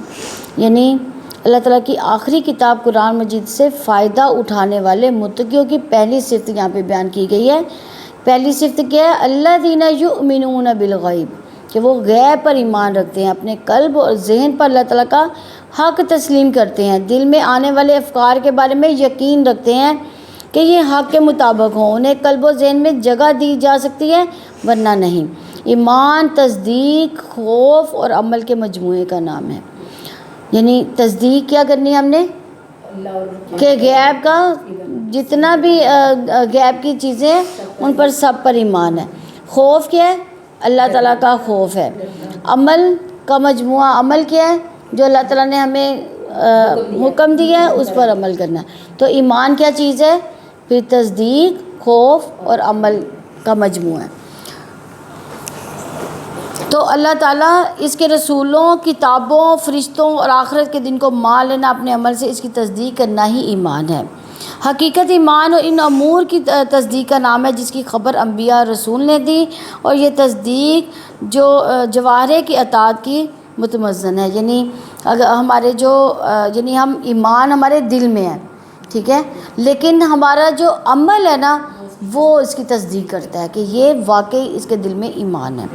یعنی اللہ تعالیٰ کی آخری کتاب قرآن مجید سے فائدہ اٹھانے والے متقیوں کی پہلی صفت یہاں پہ بیان کی گئی ہے۔ پہلی صفت کیا ہے؟ الذین یؤمنون بالغیب، کہ وہ غیب پر ایمان رکھتے ہیں، اپنے قلب اور ذہن پر اللہ تعالیٰ کا حق تسلیم کرتے ہیں، دل میں آنے والے افکار کے بارے میں یقین رکھتے ہیں کہ یہ حق کے مطابق ہوں، انہیں قلب و ذہن میں جگہ دی جا سکتی ہے ورنہ نہیں۔ ایمان تصدیق، خوف اور عمل کے مجموعے کا نام ہے۔ یعنی تصدیق کیا کرنی ہے ہم نے کہ غیب کا جتنا بھی غیب کی چیزیں ہیں ان پر سب پر ایمان ہے۔ خوف کیا ہے؟ اللہ تعالیٰ کا خوف ہے۔ عمل کا مجموعہ، عمل کیا ہے؟ جو اللہ تعالیٰ نے ہمیں حکم دیا ہے اس پر عمل کرنا ہے۔ تو ایمان کیا چیز ہے؟ پھر تصدیق، خوف اور عمل کا مجموعہ ہے۔ تو اللہ تعالیٰ اس کے رسولوں، کتابوں، فرشتوں اور آخرت کے دن کو مان لینا، اپنے عمل سے اس کی تصدیق کرنا ہی ایمان ہے۔ حقیقت ایمان اور ان امور کی تصدیق کا نام ہے جس کی خبر انبیاء اور رسول نے دی، اور یہ تصدیق جو جوارح کی اطاعت کی متمزن ہے۔ یعنی اگر ہمارے یعنی ہم ایمان ہمارے دل میں ہے، ٹھیک ہے، لیکن ہمارا جو عمل ہے نا وہ اس کی تصدیق کرتا ہے کہ یہ واقعی اس کے دل میں ایمان ہے۔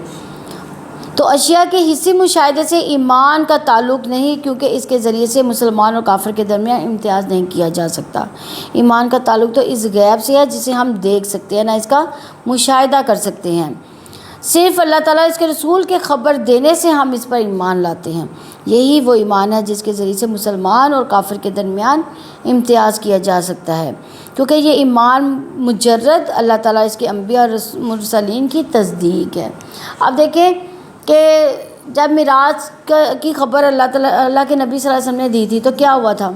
تو اشیاء کے حصی مشاہدے سے ایمان کا تعلق نہیں، کیونکہ اس کے ذریعے سے مسلمان اور کافر کے درمیان امتیاز نہیں کیا جا سکتا۔ ایمان کا تعلق تو اس غیب سے ہے جسے ہم دیکھ سکتے ہیں، نہ اس کا مشاہدہ کر سکتے ہیں۔ صرف اللہ تعالیٰ اس کے رسول کے خبر دینے سے ہم اس پر ایمان لاتے ہیں۔ یہی وہ ایمان ہے جس کے ذریعے سے مسلمان اور کافر کے درمیان امتیاز کیا جا سکتا ہے، کیونکہ یہ ایمان مجرد اللہ تعالیٰ اس کے انبیاء اور مرسلین کی تصدیق ہے۔ اب دیکھیں کہ جب معراج کی خبر اللہ کے نبی صلی اللہ علیہ وسلم نے دی تھی تو کیا ہوا تھا؟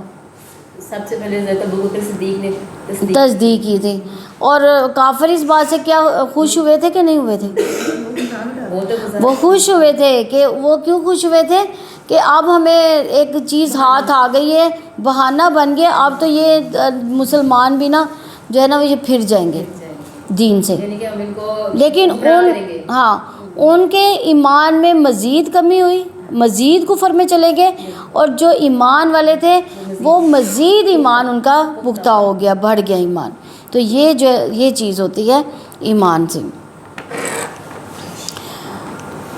سب سے پہلے حضرت ابوبکر صدیق نے تصدیق کی تھی، اور کافر اس بات سے کیا خوش ہوئے تھے کہ نہیں ہوئے تھے؟ وہ خوش ہوئے تھے۔ کہ وہ کیوں خوش ہوئے تھے؟ کہ اب ہمیں ایک چیز ہاتھ آ گئی ہے، بہانہ بن گیا، اب تو یہ مسلمان بھی نا جو ہے نا وہ یہ پھر جائیں گے دین سے۔ لیکن ان کے ایمان میں مزید کمی ہوئی، مزید کفر میں چلے گئے، اور جو ایمان والے تھے وہ مزید ایمان ان کا پختہ ہو گیا، بڑھ گیا ایمان۔ تو یہ چیز ہوتی ہے ایمان سے۔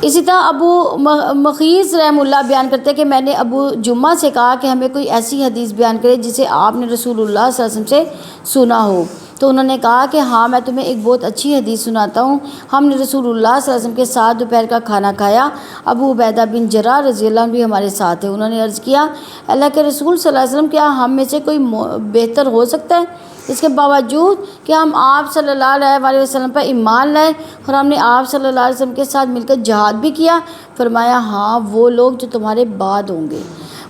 اسی طرح ابو مخیص رحمہ اللہ بیان کرتے ہیں کہ میں نے ابو جمعہ سے کہا کہ ہمیں کوئی ایسی حدیث بیان کرے جسے آپ نے رسول اللہ صلی اللہ علیہ وسلم سے سنا ہو۔ تو انہوں نے کہا کہ ہاں، میں تمہیں ایک بہت اچھی حدیث سناتا ہوں۔ ہم نے رسول اللہ صلی اللہ علیہ وسلم کے ساتھ دوپہر کا کھانا کھایا، ابو عبیدہ بن جراح رضی اللہ عنہ بھی ہمارے ساتھ تھے۔ انہوں نے عرض کیا، اللہ کے رسول صلی اللہ علیہ وسلم، کیا ہم میں سے کوئی بہتر ہو سکتا ہے اس کے باوجود کہ ہم آپ صلی اللہ علیہ وسلم پر ایمان لائے اور ہم نے آپ صلی اللہ علیہ وسلم کے ساتھ مل کر جہاد بھی کیا؟ فرمایا، ہاں، وہ لوگ جو تمہارے بعد ہوں گے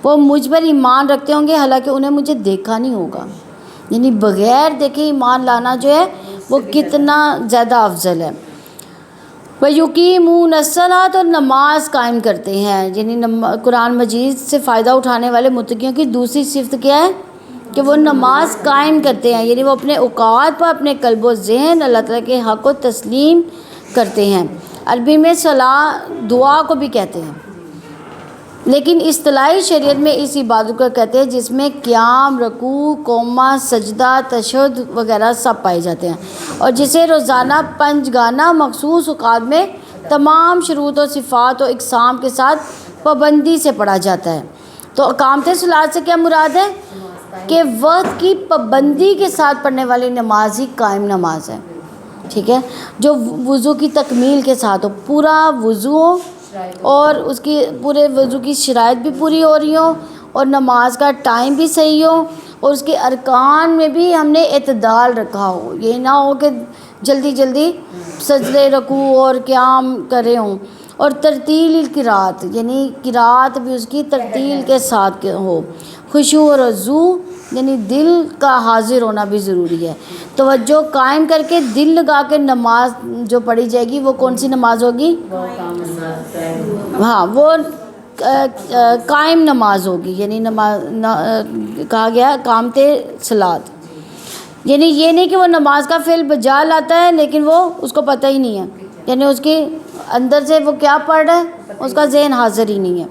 وہ مجھ پر ایمان رکھتے ہوں گے حالانکہ انہیں مجھے دیکھا نہیں ہوگا۔ یعنی بغیر دیکھے ایمان لانا جو ہے وہ کتنا زیادہ افضل ہے۔ وَيُقِيمُونَ الصَّلَاةَ، اور نماز قائم کرتے ہیں۔ یعنی قرآن مجید سے فائدہ اٹھانے والے متقیوں کی دوسری صفت کیا ہے؟ کہ وہ نماز قائم کرتے ہیں، یعنی وہ اپنے اوقات پر اپنے قلب و ذہن اللہ تعالیٰ کے حق کو تسلیم کرتے ہیں۔ عربی میں صلاح دعا کو بھی کہتے ہیں، لیکن اصطلاحی شریعت میں اس عبادت کو کہتے ہیں جس میں قیام، رکوع، قومہ، سجدہ، تشہد وغیرہ سب پائے جاتے ہیں، اور جسے روزانہ پنجگانہ مخصوص اوقات میں تمام شروط و صفات و اقسام کے ساتھ پابندی سے پڑھا جاتا ہے۔ تو اقامت صلاۃ سے کیا مراد ہے؟ کہ وقت کی پابندی کے ساتھ پڑھنے والی نماز ہی قائم نماز ہے، ٹھیک ہے؟ جو وضو کی تکمیل کے ساتھ ہو، پورا وضو ہو اور اس کی پورے وضو کی شرائط بھی پوری ہو رہی ہوں، اور نماز کا ٹائم بھی صحیح ہو، اور اس کے ارکان میں بھی ہم نے اعتدال رکھا ہو۔ یہ نہ ہو کہ جلدی جلدی سجدے، رکوع اور قیام کرے ہوں، اور ترتیل القراءت، یعنی قراءت بھی اس کی ترتیل کے ساتھ ہو۔ خشوع اور رضوع، یعنی دل کا حاضر ہونا بھی ضروری ہے۔ توجہ قائم کر کے دل لگا کے نماز جو پڑھی جائے گی وہ کون سی نماز ہوگی؟ ہاں، وہ قائم نماز ہوگی، یعنی کہا گیا اقامت صلاۃ، یعنی یہ نہیں کہ وہ نماز کا فعل بجا لاتا ہے لیکن وہ اس کو پتہ ہی نہیں ہے، یعنی اس کے اندر سے وہ کیا پڑھ رہا ہے اس کا ذہن حاضر ہی نہیں ہے،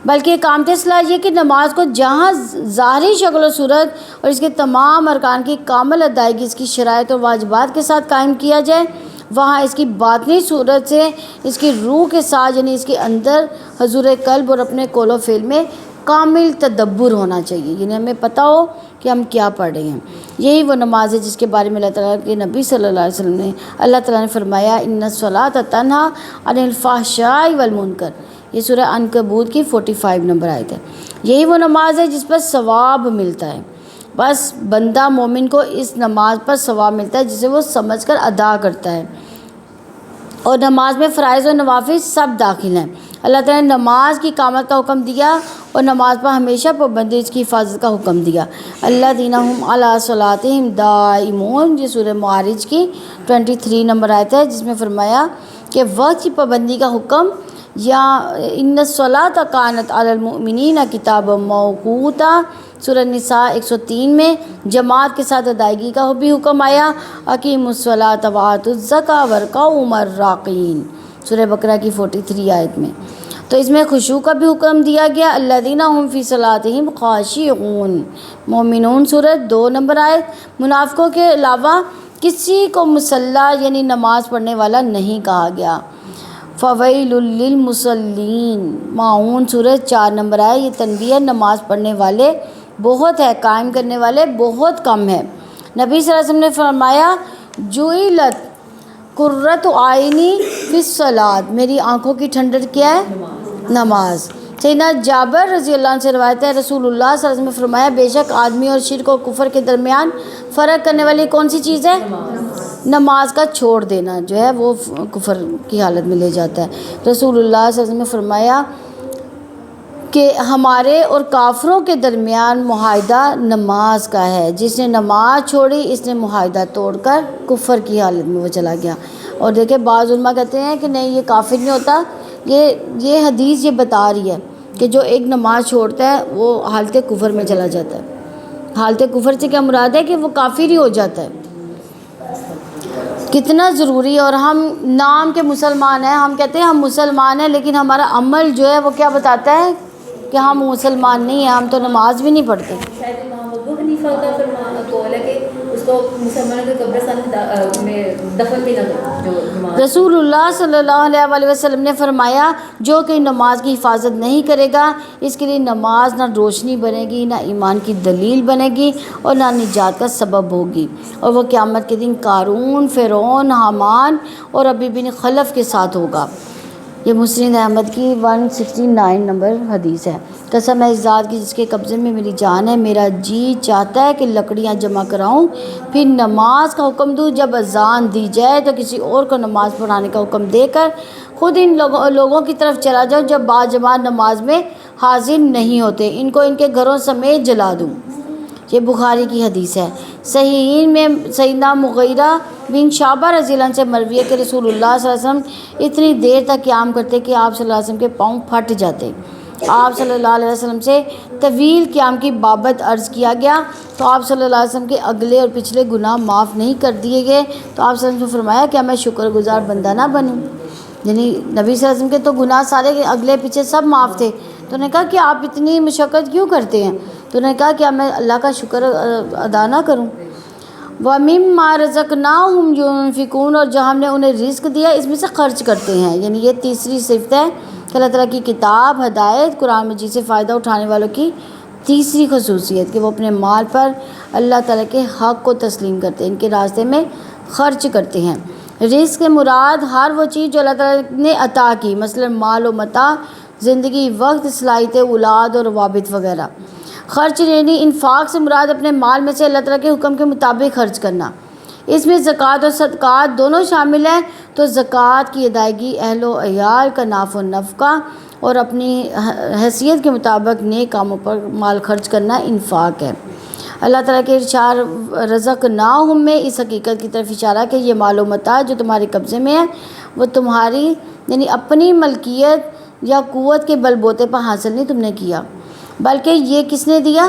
بلکہ اقامت صلاۃ یہ کہ نماز کو جہاں ظاہری شکل و صورت اور اس کے تمام ارکان کی کامل ادائیگی اس کی شرائط اور واجبات کے ساتھ قائم کیا جائے، وہاں اس کی باطنی صورت سے اس کی روح کے ساتھ، یعنی اس کے اندر حضور قلب اور اپنے قول و فعل میں کامل تدبر ہونا چاہیے، یعنی ہمیں پتہ ہو کہ ہم کیا پڑھ رہے ہیں۔ یہی وہ نماز ہے جس کے بارے میں اللہ تعالیٰ کے نبی صلی اللہ علیہ وسلم نے فرمایا، ان الصلاۃ تنہی عن الفحشاء والمنکر، یہ سورہ عنکبوت کی 45 نمبر آیت ہے۔ یہی وہ نماز ہے جس پر ثواب ملتا ہے، بس بندہ مومن کو اس نماز پر ثواب ملتا ہے جسے وہ سمجھ کر ادا کرتا ہے، اور نماز میں فرائض و نوافل سب داخل ہیں۔ اللہ تعالیٰ نے نماز کی اقامت کا حکم دیا اور نماز پر ہمیشہ پابندی اس کی حفاظت کا حکم دیا۔ الذین ھم علی صلاتہم دائمون، یہ سورہ معارج کی 23 نمبر آیت ہے، جس میں فرمایا کہ وقت کی پابندی کا حکم، یا ان الصلاۃ کانت علی المؤمنین کتابا موقوتا، سورہ نساء 103 میں جماعت کے ساتھ ادائیگی کا بھی حکم آیا، اقیموا الصلاۃ وآتوا الزکاۃ وارکعوا مع الراکعین، سورہ بقرہ کی 43 آیت میں۔ تو اس میں خشوع کا بھی حکم دیا گیا، الذین ھم فی صلاتہم خاشعون، مومنون سورہ 2 نمبر آیت۔ منافقوں کے علاوہ کسی کو مصلی یعنی نماز پڑھنے والا نہیں کہا گیا۔ فویل للمصلین، ماعون سورہ 4 نمبر ہے۔ یہ تنبیہ ہے، نماز پڑھنے والے بہت ہے، قائم کرنے والے بہت کم ہے۔ نبی صلی اللہ علیہ وسلم نے فرمایا جعلت قرۃ عینی فی الصلاۃ، میری آنکھوں کی ٹھنڈک کیا ہے؟ نماز۔ سیدنا جابر رضی اللہ عنہ سے روایت ہے رسول اللہ صلی اللہ علیہ وسلم نے فرمایا بے شک آدمی اور شرک اور کفر کے درمیان فرق کرنے والی کون سی چیز ہے؟ نماز کا چھوڑ دینا جو ہے وہ کفر کی حالت میں لے جاتا ہے۔ رسول اللہ صلی اللہ علیہ وسلم نے فرمایا کہ ہمارے اور کافروں کے درمیان معاہدہ نماز کا ہے، جس نے نماز چھوڑی اس نے معاہدہ توڑ کر کفر کی حالت میں وہ چلا گیا۔ اور دیکھیں بعض علماء کہتے ہیں کہ نہیں یہ کافر نہیں ہوتا، یہ حدیث یہ بتا رہی ہے کہ جو ایک نماز چھوڑتا ہے وہ حالت کفر میں چلا جاتا ہے۔ حالت کفر سے کیا مراد ہے کہ وہ کافر ہی ہو جاتا ہے۔ کتنا ضروری ہے، اور ہم نام کے مسلمان ہیں، ہم کہتے ہیں ہم مسلمان ہیں لیکن ہمارا عمل جو ہے وہ کیا بتاتا ہے کہ ہم مسلمان نہیں ہیں، ہم تو نماز بھی نہیں پڑھتے۔ شاید امام ابو حنیفہ کا فرمان قول ہے کہ اس کو مسلمانوں کے قبرستان میں دفن بھی نہ کرو جو نماز۔ رسول اللہ صلی اللہ علیہ وآلہ وسلم نے فرمایا جو کہ نماز کی حفاظت نہیں کرے گا اس کے لیے نماز نہ روشنی بنے گی، نہ ایمان کی دلیل بنے گی، اور نہ نجات کا سبب ہوگی، اور وہ قیامت کے دن قارون، فرعون، حامان اور ابی بن خلف کے ساتھ ہوگا۔ یہ مسند احمد کی 169 نمبر حدیث ہے۔ قسم ہے اس ذات کی جس کے قبضے میں میری جان ہے، میرا جی چاہتا ہے کہ لکڑیاں جمع کراؤں پھر نماز کا حکم دوں، جب اذان دی جائے تو کسی اور کو نماز پڑھانے کا حکم دے کر خود ان لوگوں کی طرف چلا جاؤں جب باجماعت نماز میں حاضر نہیں ہوتے، ان کو ان کے گھروں سمیت جلا دوں۔ یہ بخاری کی حدیث ہے۔ صحیحین میں سیدنا مغیرہ بن شعبہ رضی اللہ عنہ سے مروی ہے کہ رسول اللہ صلی اللہ علیہ وسلم اتنی دیر تک قیام کرتے کہ آپ صلی اللہ علیہ وسلم کے پاؤں پھٹ جاتے۔ آپ صلی اللہ علیہ وسلم سے طویل قیام کی بابت عرض کیا گیا تو آپ صلی اللہ علیہ وسلم کے اگلے اور پچھلے گناہ معاف نہیں کر دیے گئے، تو آپ صلی اللہ علیہ وسلم نے فرمایا کیا میں شکر گزار بندہ نہ بنوں؟ یعنی نبی صلی اللہ علیہ وسلم کے تو گناہ سارے اگلے پیچھے سب معاف تھے، تو انہوں نے کہا کہ آپ اتنی مشقت کیوں کرتے ہیں؟ تو انہوں نے کہا کیا میں اللہ کا شکر ادا نہ کروں؟ وَمِمَّا رَزَقْنَاهُمْ يُنْفِقُونَ، اور جو ہم نے انہیں رزق دیا اس میں سے خرچ کرتے ہیں۔ یعنی یہ تیسری صفت ہے کہ اللہ تعالیٰ کی کتاب، ہدایت، قرآن مجید سے فائدہ اٹھانے والوں کی تیسری خصوصیت کہ وہ اپنے مال پر اللہ تعالیٰ کے حق کو تسلیم کرتے ہیں، ان کے راستے میں خرچ کرتے ہیں۔ رزق کے مراد ہر وہ چیز جو اللہ تعالیٰ نے عطا کی، مثلا مال و متاع، زندگی، وقت، صلاحیت اولاد اور روابط وغیرہ۔ خرچ یعنی انفاق سے مراد اپنے مال میں سے اللہ تعالیٰ کے حکم کے مطابق خرچ کرنا۔ اس میں زکوٰۃ اور صدقات دونوں شامل ہیں، تو زکوٰۃ کی ادائیگی اہل و عیال کا ناف و نفقہ اور اپنی حیثیت کے مطابق نیک کاموں پر مال خرچ کرنا انفاق ہے۔ اللہ تعالیٰ کے ارشاد رزقناہم میں اس حقیقت کی طرف اشارہ کہ یہ مال و متاع جو تمہارے قبضے میں ہے وہ تمہاری یعنی اپنی ملکیت یا قوت کے بل بوتے پر حاصل نہیں تم نے کیا، بلکہ یہ کس نے دیا؟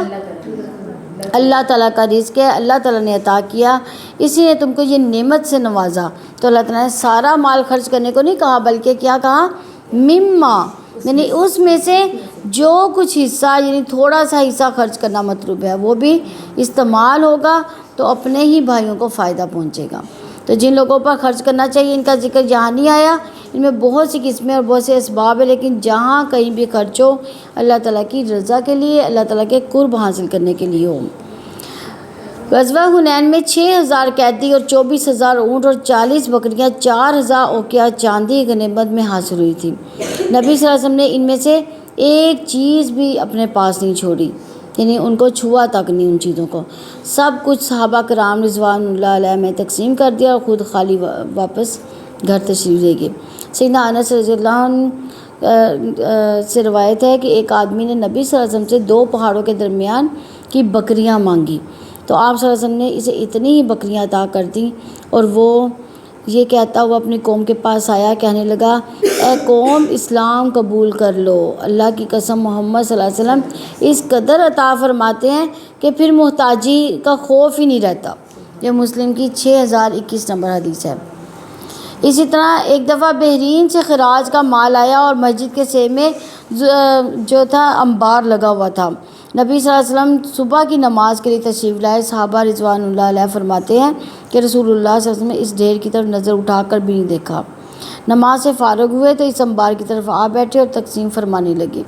اللہ تعالیٰ کا رزق ہے، اللہ تعالیٰ نے عطا کیا، اسی نے تم کو یہ نعمت سے نوازا۔ تو اللہ تعالیٰ نے سارا مال خرچ کرنے کو نہیں کہا بلکہ کیا کہا؟ مما، یعنی اس میں سے جو کچھ حصہ یعنی تھوڑا سا حصہ خرچ کرنا مطلوب ہے، وہ بھی استعمال ہوگا تو اپنے ہی بھائیوں کو فائدہ پہنچے گا۔ تو جن لوگوں پر خرچ کرنا چاہیے ان کا ذکر یہاں نہیں آیا، ان میں بہت سی قسمیں اور بہت سے اسباب ہیں، لیکن جہاں کہیں بھی خرچ ہو اللہ تعالیٰ کی رضا کے لیے، اللہ تعالیٰ کے قرب حاصل کرنے کے لیے ہو۔ غزوہ حنین میں 6000 قیدی اور 24,000 اونٹ اور 40 بکریاں 4000 اوقیہ چاندی غنیمت میں حاصل ہوئی تھی۔ نبی صلی اللہ علیہ وسلم نے ان میں سے ایک چیز بھی اپنے پاس نہیں چھوڑی، یعنی ان کو چھوا تک نہیں ان چیزوں کو، سب کچھ صحابہ کرام رضوان اللہ علیہ میں تقسیم کر دیا اور خود خالی واپس گھر تشریف لے گئے۔ سیدنا انس رضی اللہ عنہ سے روایت ہے کہ ایک آدمی نے نبی صلی اللہ علیہ وسلم سے 2 پہاڑوں کے درمیان کی بکریاں مانگی، تو آپ صلی اللہ علیہ وسلم نے اسے اتنی ہی بکریاں عطا کر دیں، اور وہ یہ کہتا ہوا اپنی قوم کے پاس آیا، کہنے لگا اے قوم اسلام قبول کر لو، اللہ کی قسم محمد صلی اللہ علیہ وسلم اس قدر عطا فرماتے ہیں کہ پھر محتاجی کا خوف ہی نہیں رہتا۔ یہ مسلم کی 6021 نمبر حدیث ہے۔ اسی طرح ایک دفعہ بحرین سے خراج کا مال آیا اور مسجد کے سہے میں جو تھا انبار لگا ہوا تھا۔ نبی صلی اللہ علیہ وسلم صبح کی نماز کے لیے تشریف لائے۔ صحابہ رضوان اللہ علیہ فرماتے ہیں کہ رسول اللہ صلی اللہ علیہ وسلم نے اس ڈھیر کی طرف نظر اٹھا کر بھی نہیں دیکھا۔ نماز سے فارغ ہوئے تو اس انبار کی طرف آ بیٹھے اور تقسیم فرمانے لگے۔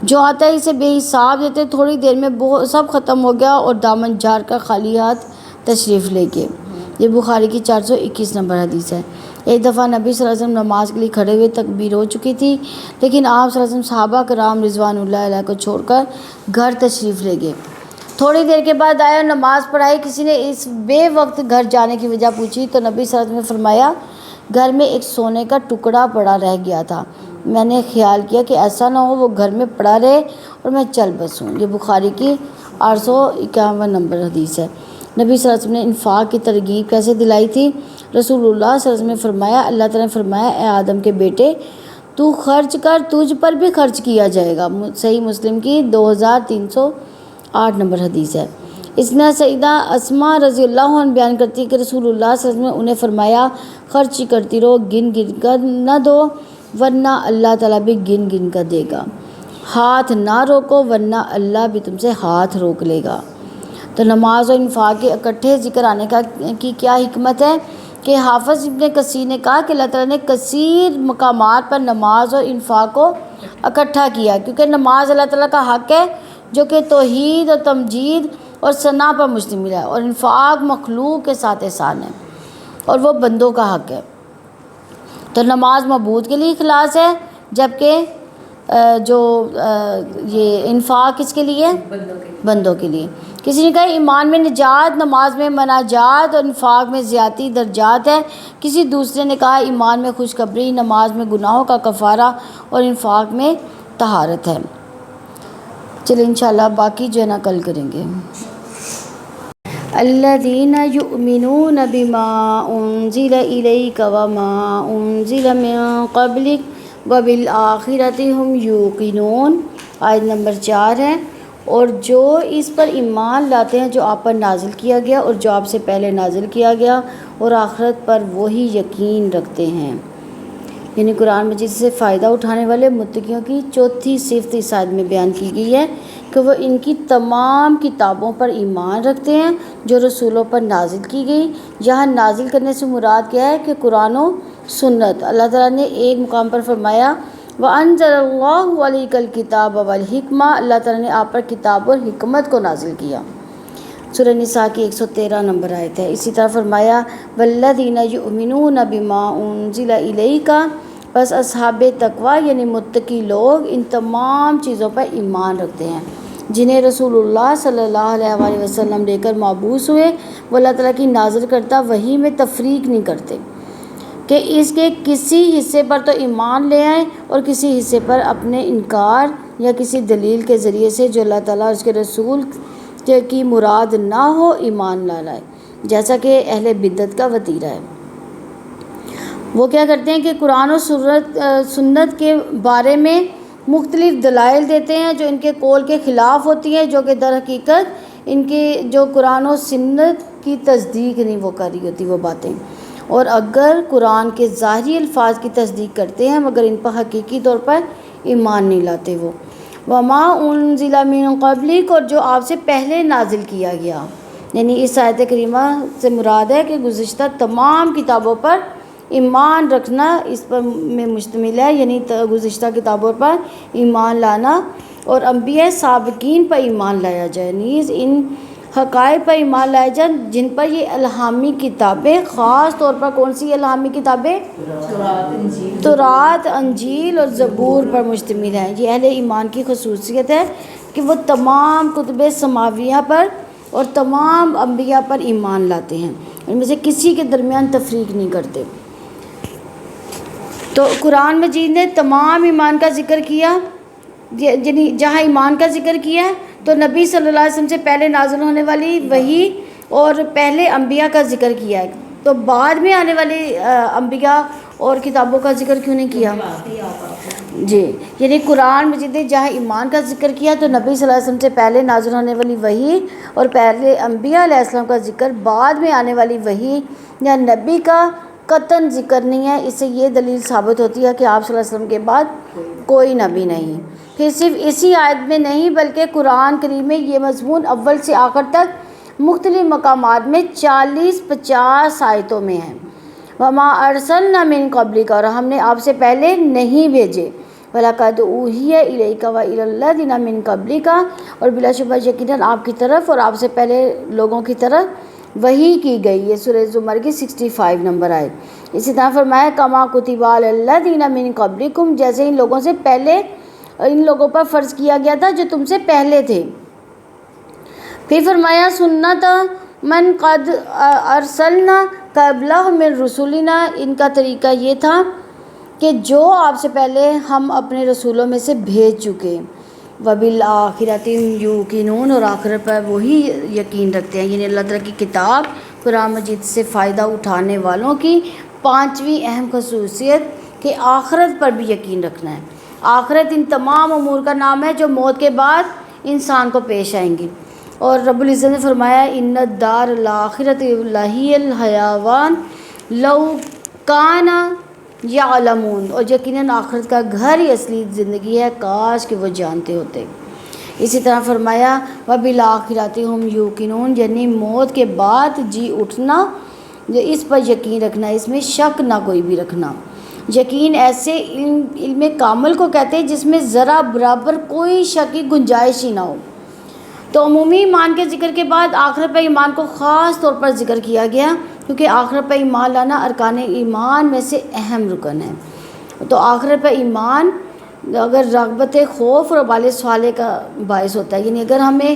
جو آتا ہے اسے بے حساب دیتے، تھوڑی دیر میں سب ختم ہو گیا اور دامن جھاڑ کر خالی ہاتھ تشریف لے گئے۔ یہ بخاری کی 421 نمبر حدیث ہے۔ ایک دفعہ نبی صلی اللہ علیہ وسلم نماز کے لیے کھڑے ہوئے، تکبیر ہو چکی تھی، لیکن آپ صلی اللہ علیہ وسلم صحابہ کرام رضوان اللہ علیہ کو چھوڑ کر گھر تشریف لے گئے۔ تھوڑی دیر کے بعد آئے اور نماز پڑھائی۔ کسی نے اس بے وقت گھر جانے کی وجہ پوچھی تو نبی صلی اللہ علیہ وسلم نے فرمایا، گھر میں ایک سونے کا ٹکڑا پڑا رہ گیا تھا، میں نے خیال کیا کہ ایسا نہ ہو وہ گھر میں پڑا رہے اور میں چل بسوں۔ یہ بخاری کی 851 نمبر حدیث ہے۔ نبی صلی اللہ علیہ وسلم نے انفاق کی ترغیب کیسے دلائی تھی؟ رسول اللہ صلی اللہ علیہ وسلم نے فرمایا، اللہ تعالیٰ نے فرمایا، اے آدم کے بیٹے تو خرچ کر، تجھ پر بھی خرچ کیا جائے گا۔ صحیح مسلم کی 2308 نمبر حدیث ہے۔ اس میں سیدہ اسماء رضی اللہ عنہ بیان کرتی ہے کہ رسول اللہ صلی اللہ علیہ وسلم نے انہیں فرمایا، خرچ کرتی رہو، گن گن کر نہ دو ورنہ اللہ تعالیٰ بھی گن گن کر دے گا، ہاتھ نہ روکو ورنہ اللہ بھی تم سے ہاتھ روک لے گا۔ تو نماز اور انفاق کے اکٹھے ذکر آنے کی کیا حکمت ہے کہ حافظ ابن کثیر نے کہا کہ اللہ تعالیٰ نے کثیر مقامات پر نماز اور انفاق کو اکٹھا کیا، کیونکہ نماز اللہ تعالیٰ کا حق ہے جو کہ توحید اور تمجید اور ثنا پر مشتمل ہے، اور انفاق مخلوق کے ساتھ احسان ہے اور وہ بندوں کا حق ہے۔ تو نماز معبود کے لیے اخلاص ہے، جبکہ یہ انفاق کس کے لیے؟ بندوں کے لیے۔ کسی نے کہا ایمان میں نجات، نماز میں مناجات اور انفاق میں زیادتی درجات ہے۔ کسی دوسرے نے کہا ایمان میں خوشخبری، نماز میں گناہوں کا کفارہ اور انفاق میں طہارت ہے۔ چلیں انشاءاللہ باقی جو ہے نا کل کریں گے۔ الذین یؤمنون بما انزل الیک وما انزل من قبلک وبالآخرۃ ھم یوقنون، آیت نمبر 4 ہے۔ اور جو اس پر ایمان لاتے ہیں جو آپ پر نازل کیا گیا اور جو آپ سے پہلے نازل کیا گیا اور آخرت پر وہی یقین رکھتے ہیں۔ یعنی قرآن مجید سے فائدہ اٹھانے والے متقیوں کی چوتھی صفت اس آیت میں بیان کی گئی ہے کہ وہ ان کی تمام کتابوں پر ایمان رکھتے ہیں جو رسولوں پر نازل کی گئی۔ یہاں نازل کرنے سے مراد کیا ہے کہ قرآن و سنت۔ اللہ تعالیٰ نے ایک مقام پر فرمایا وَأَنزَلَ اللَّهُ عَلَيْكَ الْكِتَابَ وَالْحِكْمَةَ، اللہ تعالیٰ نے آپ پر کتاب اور حکمت کو نازل کیا۔ سورہ نساء کی 113 نمبر آیت ہے۔ اسی طرح فرمایا وَالَّذِينَ يُؤْمِنُونَ بِمَا أُنزِلَ إِلَيْكَ، بس اصحاب تقویٰ یعنی متقی لوگ ان تمام چیزوں پر ایمان رکھتے ہیں جنہیں رسول اللہ صلی اللہ علیہ وآلہ وسلم لے کر مبعوث ہوئے۔ وہ اللہ تعالیٰ کی نازل کردہ وحی میں تفریق نہیں کرتے کہ اس کے کسی حصے پر تو ایمان لے آئیں اور کسی حصے پر اپنے انکار یا کسی دلیل کے ذریعے سے جو اللہ تعالیٰ اور اس کے رسول کی مراد نہ ہو ایمان لا لائے، جیسا کہ اہل بدعت کا وتیرہ ہے۔ وہ کیا کرتے ہیں کہ قرآن و سنت کے بارے میں مختلف دلائل دیتے ہیں جو ان کے قول کے خلاف ہوتی ہیں، جو کہ در حقیقت ان کے جو قرآن و سنت کی تصدیق نہیں وہ کر رہی ہوتی وہ باتیں، اور اگر قرآن کے ظاہری الفاظ کی تصدیق کرتے ہیں مگر ان پر حقیقی طور پر ایمان نہیں لاتے۔ وہ وما انزل من قبلک، اور جو آپ سے پہلے نازل کیا گیا، یعنی اس آیت کریمہ سے مراد ہے کہ گزشتہ تمام کتابوں پر ایمان رکھنا اس پر میں مشتمل ہے، یعنی گزشتہ کتابوں پر ایمان لانا اور انبیاء سابقین پر ایمان لایا جائے، نیز ان حقائق پر ایمان لائے جائیں جن پر یہ الہامی کتابیں، خاص طور پر کون سی الہامی کتابیں؟ تورات، انجیل اور زبور پر مشتمل ہیں۔ یہ اہل ایمان کی خصوصیت ہے کہ وہ تمام کتب سماویہ پر اور تمام انبیاء پر ایمان لاتے ہیں، ان میں سے کسی کے درمیان تفریق نہیں کرتے۔ تو قرآن مجید نے تمام ایمان کا ذکر کیا، یعنی جہاں ایمان کا ذکر کیا ہے تو نبی صلی اللہ علیہ وسلم سے پہلے نازل ہونے والی وحی اور پہلے انبیاء کا ذکر کیا ہے، تو بعد میں آنے والی انبیاء اور کتابوں کا ذکر کیوں نہیں کیا؟ جی، یعنی قرآن مجید نے جہاں ایمان کا ذکر کیا تو نبی صلی اللہ علیہ وسلم سے پہلے نازل ہونے والی وحی اور پہلے انبیاء علیہ السلام کا ذکر، بعد میں آنے والی وحی یا نبی کا قطعاً ذکر نہیں ہے۔ اس سے یہ دلیل ثابت ہوتی ہے کہ آپ صلی اللہ علیہ وسلم کے بعد کوئی نبی نہیں۔ پھر صرف اسی آیت میں نہیں بلکہ قرآن کریم میں یہ مضمون اول سے آخر تک مختلف مقامات میں 40-50 آیتوں میں ہے۔ وما ارسلنا من قبلک، اور ہم نے آپ سے پہلے نہیں بھیجے، وَلَقَدْ أُوحِيَ إِلَيْكَ وَإِلَى الَّذِينَ مِن قَبْلِكَ، اور بلا شبہ یقیناً آپ کی طرف اور آپ سے پہلے لوگوں کی طرف وحی کی گئی. یہ سورہ زمر کی 65 نمبر آیت. اسی طرح فرمایا کما کتب علی الذین من قبلکم، جیسے ان لوگوں سے پہلے ان لوگوں پر فرض کیا گیا تھا جو تم سے پہلے تھے. پھر فرمایا سنت من قد ارسلنا قبلہ من رسولنا، ان کا طریقہ یہ تھا کہ جو آپ سے پہلے ہم اپنے رسولوں میں سے بھیج چکے. وبالآخرۃ ہم یوقنون، اور آخرت پر وہی یقین رکھتے ہیں. یعنی اللہ تعالیٰ کی کتاب قرآن مجید سے فائدہ اٹھانے والوں کی پانچویں اہم خصوصیت کہ آخرت پر بھی یقین رکھنا ہے. آخرت ان تمام امور کا نام ہے جو موت کے بعد انسان کو پیش آئیں گے. اور رب العزت نے فرمایا ان الدار الآخرۃ لہی الحیوان لو کان یعلمون، اور یقیناً آخرت کا گھر ہی اصلی زندگی ہے، کاش کہ وہ جانتے ہوتے. اسی طرح فرمایا وبالآخرۃ ہم یوقنون، یعنی موت کے بعد جی اٹھنا، اس پر یقین رکھنا، اس میں شک نہ کوئی بھی رکھنا. یقین ایسے علم کامل کو کہتے ہیں جس میں ذرا برابر کوئی شک کی گنجائش ہی نہ ہو. تو عمومی ایمان کے ذکر کے بعد آخرت پر ایمان کو خاص طور پر ذکر کیا گیا، کیونکہ آخرت پر ایمان لانا ارکان ایمان میں سے اہم رکن ہے. تو آخرت پر ایمان اگر رغبت خوف اور بال صالح کا باعث ہوتا ہے. یعنی اگر ہمیں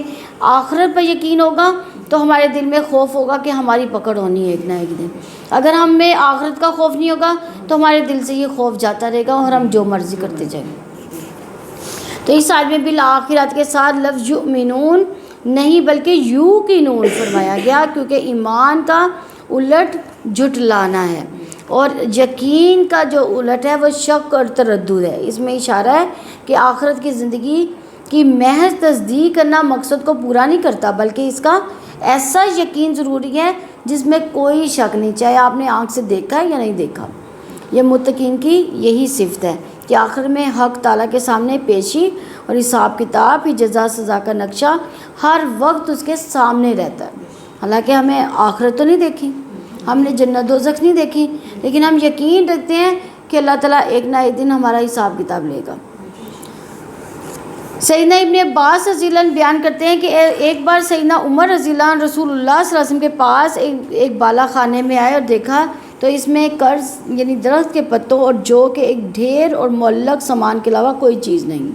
آخرت پر یقین ہوگا تو ہمارے دل میں خوف ہوگا کہ ہماری پکڑ ہونی ہے ایک نہ ایک دن. اگر ہمیں آخرت کا خوف نہیں ہوگا تو ہمارے دل سے یہ خوف جاتا رہے گا اور ہم جو مرضی کرتے جائیں. تو اس آیت میں بالآخرت کے ساتھ لفظ یؤمنون نہیں بلکہ یوقنون فرمایا گیا، کیونکہ ایمان کا الٹ جھٹلانا ہے اور یقین کا جو الٹ ہے وہ شک اور تردد ہے. اس میں اشارہ ہے کہ آخرت کی زندگی کی محض تصدیق کرنا مقصد کو پورا نہیں کرتا، بلکہ اس کا ایسا یقین ضروری ہے جس میں کوئی شک نہیں، چاہے آپ نے آنکھ سے دیکھا ہے یا نہیں دیکھا. یہ متقین کی یہی صفت ہے کہ آخر میں حق تعالیٰ کے سامنے پیشی اور حساب کتاب ہی جزا سزا کا نقشہ ہر وقت اس کے سامنے رہتا ہے. حالانکہ ہمیں آخرت تو نہیں دیکھی، ہم نے جنت دوزخ نہیں دیکھی، لیکن ہم یقین رکھتے ہیں کہ اللہ تعالیٰ ایک نہ ایک دن ہمارا حساب کتاب لے گا. سیدنا ابن عباس رضی اللہ عنہ بیان کرتے ہیں کہ ایک بار سیدنا عمر رضی اللہ عنہ رسول اللہ صلی اللہ علیہ وسلم کے پاس ایک بالا خانے میں آئے اور دیکھا تو اس میں قرض یعنی درخت کے پتوں اور جو کہ ایک ڈھیر اور معلق سامان کے علاوہ کوئی چیز نہیں.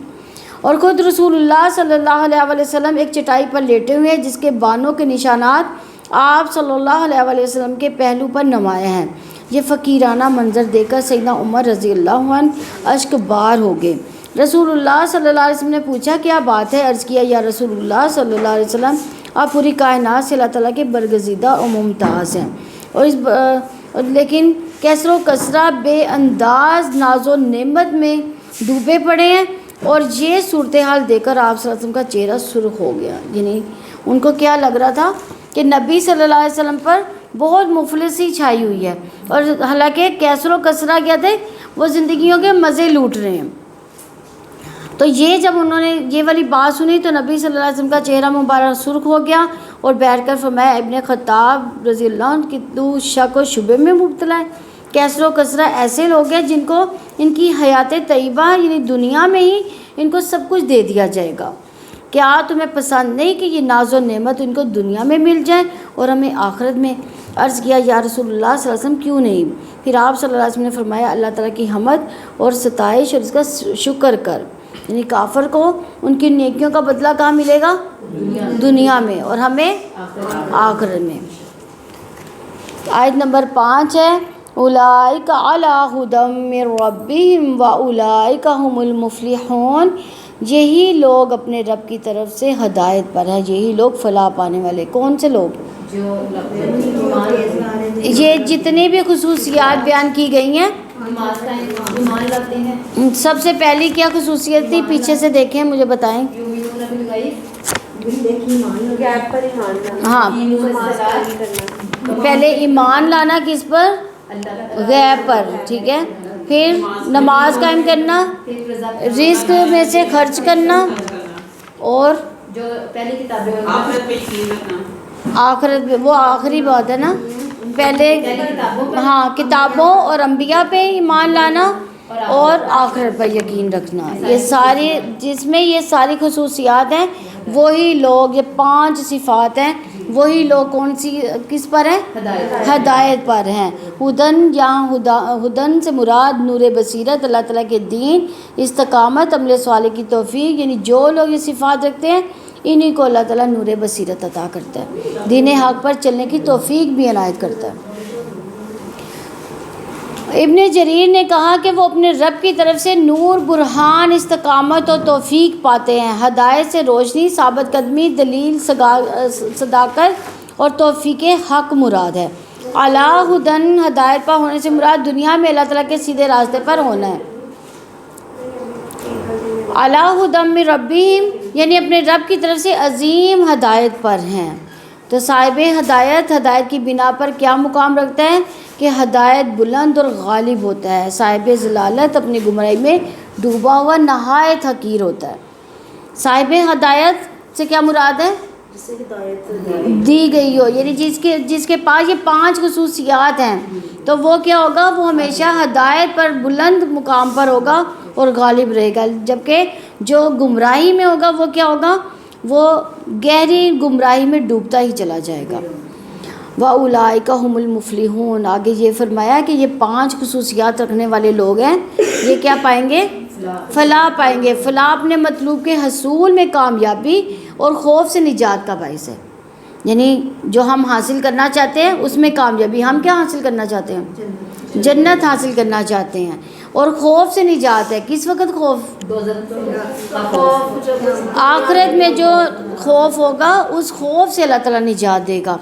اور خود رسول اللہ صلی اللہ علیہ وسلم ایک چٹائی پر لیٹے ہوئے ہیں جس کے بانوں کے نشانات آپ صلی اللہ علیہ وسلم کے پہلو پر نمایاں ہیں. یہ فقیرانہ منظر دیکھ کر سیدنا عمر رضی اللہ عنہ اشک بار ہو گئے. رسول اللہ صلی اللہ علیہ وسلم نے پوچھا کیا بات ہے؟ عرض کیا یا رسول اللہ صلی اللہ علیہ وسلم آپ پوری کائنات سے اللہ تعالیٰ کے برگزیدہ اور ممتاز ہیں، اور لیکن کثر و کثرہ بے انداز ناز و نعمت میں ڈوبے پڑے ہیں. اور یہ صورتحال دیکھ کر آپ صلی اللہ علیہ وسلم کا چہرہ سرخ ہو گیا. یعنی ان کو کیا لگ رہا تھا کہ نبی صلی اللہ علیہ وسلم پر بہت مفلسی چھائی ہوئی ہے، اور حالانکہ کثر و کثرہ کیا تھے وہ زندگیوں کے مزے لوٹ رہے ہیں. تو یہ جب انہوں نے یہ والی بات سنی تو نبی صلی اللہ علیہ وسلم کا چہرہ مبارک سرخ ہو گیا اور بیٹھ کر فرمایا ابن خطاب رضی اللہ عنہ کہ تو شک و شبے میں مبتلا ہے. کثر و کثرہ ایسے لوگ ہیں جن کو ان کی حیات طیبہ یعنی دنیا میں ہی ان کو سب کچھ دے دیا جائے گا. کیا تمہیں پسند نہیں کہ یہ ناز و نعمت ان کو دنیا میں مل جائے اور ہمیں آخرت میں؟ عرض کیا یا رسول اللہ صلی اللہ علیہ وسلم کیوں نہیں؟ پھر آپ صلی اللہ علیہ وسلم نے فرمایا اللہ تعالیٰ کی حمد اور ستائش اور اس کا شکر کر. یعنی کافر کو ان کی نیکیوں کا بدلہ کہاں ملے گا؟ دنیا میں، اور ہمیں آخرت میں. آیت نمبر 5 ہے اولئک علی ھدی من ربہم واولئک ھم المفلحون. یہی لوگ اپنے رب کی طرف سے ہدایت پر ہیں، یہی لوگ فلاح پانے والے. کون سے لوگ؟ جو یہ جتنی بھی خصوصیات بیان کی گئی ہیں ایمان لاتے ہیں. سب سے پہلی کیا خصوصیت تھی؟ پیچھے سے دیکھیں مجھے بتائیں. ہاں پہلے ایمان لانا کس پر؟ غیب پر. ٹھیک ہے. پھر نماز قائم کرنا، رزق میں سے خرچ کرنا، اور جو پہلی کتابیں آخرت میں وہ آخری بات ہے نا. پہلے ہاں کتابوں اور انبیاء پہ ایمان لانا اور آخرت پر یقین رکھنا، یہ ساری جس میں یہ ساری خصوصیات ہیں، وہی لوگ، یہ 5 صفات ہیں، وہی لوگ کون سی کس پر ہیں؟ ہدایت پر ہیں۔ ہدن، یہاں ہدن سے مراد نور بصیرت، اللہ تعالیٰ کے دین، استقامت، عمل صالح کی توفیق، یعنی جو لوگ یہ صفات رکھتے ہیں انہی کو اللہ تعالیٰ نور بصیرت عطا کرتا ہے، دین حق پر چلنے کی توفیق بھی عنایت کرتا ہے۔ ابن جریر نے کہا کہ وہ اپنے رب کی طرف سے نور، برہان، استقامت اور توفیق پاتے ہیں۔ ہدایت سے روشنی، ثابت قدمی، دلیل، صداقت اور توفیق حق مراد ہے۔ علی ہدن، ہدایت پر ہونے سے مراد دنیا میں اللہ تعالیٰ کے سیدھے راستے پر ہونا ہے۔ علی ہدن من ربہم، یعنی اپنے رب کی طرف سے عظیم ہدایت پر ہیں۔ تو صاحب ہدایت ہدایت کی بنا پر کیا مقام رکھتا ہے کہ ہدایت بلند اور غالب ہوتا ہے، صاحب ضلالت اپنی گمراہی میں ڈوبا ہوا نہایت حقیر ہوتا ہے۔ صاحب ہدایت سے کیا مراد ہے؟ دی گئی ہو، یعنی جس کے پاس یہ 5 خصوصیات ہیں تو وہ کیا ہوگا؟ وہ ہمیشہ ہدایت پر بلند مقام پر ہوگا اور غالب رہے گا، جبکہ جو گمراہی میں ہوگا وہ کیا ہوگا؟ وہ گہری گمراہی میں ڈوبتا ہی چلا جائے گا۔ وَأُولَٰئِکَ هُمُ الْمُفْلِحُونَ، آگے یہ فرمایا کہ یہ 5 خصوصیات رکھنے والے لوگ ہیں، یہ کیا پائیں گے؟ فلاح پائیں گے۔ فلاح اپنے مطلوب کے حصول میں کامیابی اور خوف سے نجات کا باعث ہے، یعنی جو ہم حاصل کرنا چاہتے ہیں اس میں کامیابی۔ ہم کیا حاصل کرنا چاہتے ہیں؟ جنت حاصل کرنا چاہتے ہیں، اور خوف سے نجات ہے۔ کس وقت خوف؟ آخرت میں جو خوف ہوگا اس خوف سے اللہ تعالیٰ نجات دے گا۔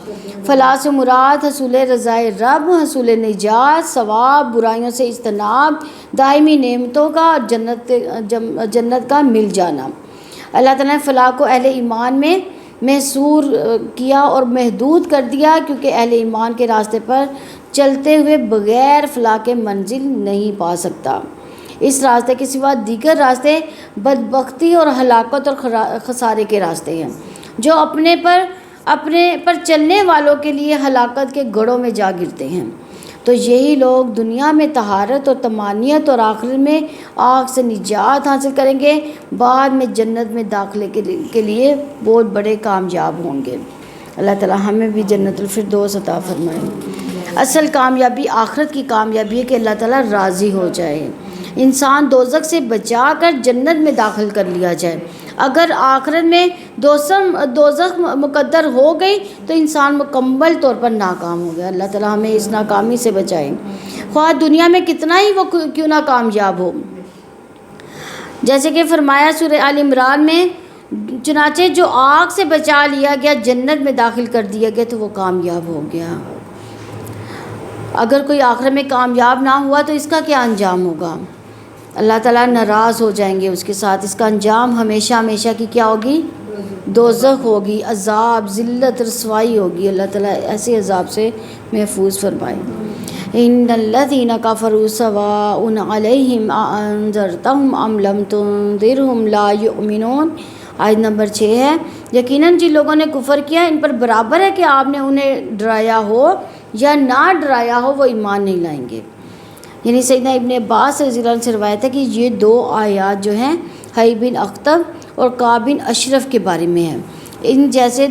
فلاح سے مراد حصول رضائے رب، حصول نجات، ثواب، برائیوں سے اجتناب، دائمی نعمتوں کا اور جنت کا مل جانا۔ اللہ تعالیٰ نے فلاح کو اہل ایمان میں محصور کیا اور محدود کر دیا، کیونکہ اہل ایمان کے راستے پر چلتے ہوئے بغیر فلاح کے منزل نہیں پا سکتا۔ اس راستے کے سوا دیگر راستے بدبختی اور ہلاکت اور خسارے کے راستے ہیں، جو اپنے پر چلنے والوں کے لیے ہلاکت کے گڑھوں میں جا گرتے ہیں۔ تو یہی لوگ دنیا میں طہارت اور طمانینت اور آخرت میں آگ سے نجات حاصل کریں گے، بعد میں جنت میں داخلے کے لیے بہت بڑے کامیاب ہوں گے۔ اللہ تعالیٰ ہمیں بھی جنت الفردوس عطا فرمائے۔ اصل کامیابی آخرت کی کامیابی ہے کہ اللہ تعالیٰ راضی ہو جائے، انسان دوزخ سے بچا کر جنت میں داخل کر لیا جائے۔ اگر آخرت میں دوزخ مقدر ہو گئی تو انسان مکمل طور پر ناکام ہو گیا۔ اللہ تعالیٰ ہمیں اس ناکامی سے بچائے، خواہ دنیا میں کتنا ہی وہ کیوں نہ کامیاب ہو۔ جیسے کہ فرمایا سورہ آل عمران میں، چنانچہ جو آگ سے بچا لیا گیا جنت میں داخل کر دیا گیا تو وہ کامیاب ہو گیا۔ اگر کوئی آخرت میں کامیاب نہ ہوا تو اس کا کیا انجام ہوگا؟ اللہ تعالیٰ ناراض ہو جائیں گے اس کے ساتھ، اس کا انجام ہمیشہ ہمیشہ کی کیا ہوگی؟ دوزخ ہوگی، عذاب، ذلت، رسوائی ہوگی۔ اللہ تعالیٰ ایسے عذاب سے محفوظ فرمائے۔ ان الذین کفروا سواء علیہم اانذرتہم ام لم تنذرہم لا یؤمنون۔ آیت نمبر 6 ہے، یقیناً جن لوگوں نے کفر کیا ان پر برابر ہے کہ آپ نے انہیں ڈرایا ہو یا نہ ڈرایا ہو، وہ ایمان نہیں لائیں گے۔ یعنی سیدنا ابن عباس رضی اللہ عنہ سے روایت ہے کہ یہ 2 آیات جو ہیں حی بن اخطب اور کعب بن اشرف کے بارے میں ہیں، ان جیسے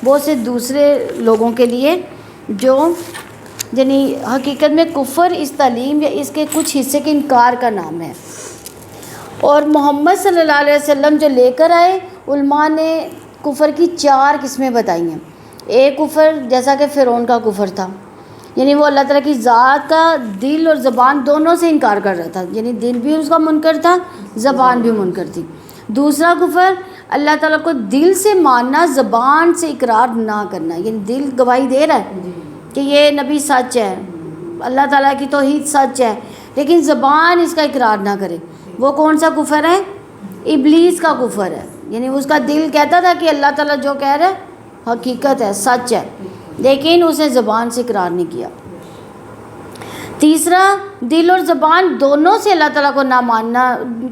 بہت سے دوسرے لوگوں کے لیے جو یعنی حقیقت میں کفر اس تعلیم یا اس کے کچھ حصے کے انکار کا نام ہے۔ اور محمد صلی اللہ علیہ وسلم جو لے کر آئے، علماء نے کفر کی 4 قسمیں بتائی ہیں۔ ایک کفر جیسا کہ فرعون کا کفر تھا، یعنی وہ اللہ تعالیٰ کی ذات کا دل اور زبان دونوں سے انکار کر رہا تھا، یعنی دل بھی اس کا منکر تھا، زبان بھی منکر تھی۔ دوسرا کفر اللہ تعالیٰ کو دل سے ماننا، زبان سے اقرار نہ کرنا، یعنی دل گواہی دے رہا ہے کہ یہ نبی سچ ہے، اللہ تعالیٰ کی توحید سچ ہے، لیکن زبان اس کا اقرار نہ کرے۔ وہ کون سا کفر ہے؟ ابلیس کا کفر ہے، یعنی اس کا دل کہتا تھا کہ اللہ تعالیٰ جو کہہ رہا ہے حقیقت ہے، سچ ہے، لیکن اس نے زبان سے اقرار نہیں کیا۔ تیسرا، دل اور زبان دونوں سے اللہ تعالیٰ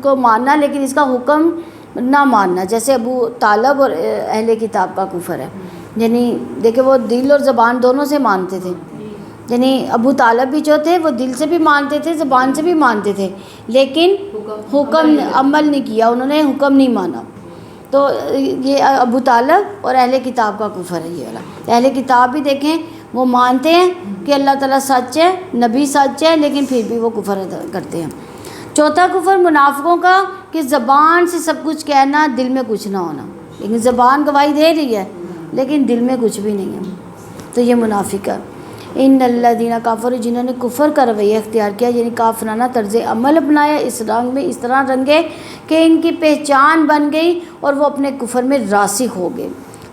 کو ماننا لیکن اس کا حکم نہ ماننا، جیسے ابو طالب اور اہل کتاب کا کفر ہے۔ یعنی دیکھیں وہ دل اور زبان دونوں سے مانتے تھے، یعنی ابو طالب بھی جو تھے وہ دل سے بھی مانتے تھے، زبان سے بھی مانتے تھے، لیکن حکم عمل نہیں کیا، انہوں نے حکم نہیں مانا. تو یہ ابو طالب اور اہل کتاب کا کفر ہے یہ والا. اہل کتاب بھی دیکھیں وہ مانتے ہیں کہ اللہ تعالیٰ سچ ہے، نبی سچ ہے، لیکن پھر بھی وہ کفر کرتے ہیں. چوتھا کفر منافقوں کا کہ زبان سے سب کچھ کہنا، دل میں کچھ نہ ہونا. لیکن زبان گواہی دے رہی ہے لیکن دل میں کچھ بھی نہیں ہے، تو یہ منافق ہے. ان الذین کافروا، جنہوں نے کفر کا رویہ اختیار کیا، یعنی کافرانہ طرز عمل اپنایا، اس رنگ میں اس طرح رنگے کہ ان کی پہچان بن گئی اور وہ اپنے کفر میں راسخ ہو گئے.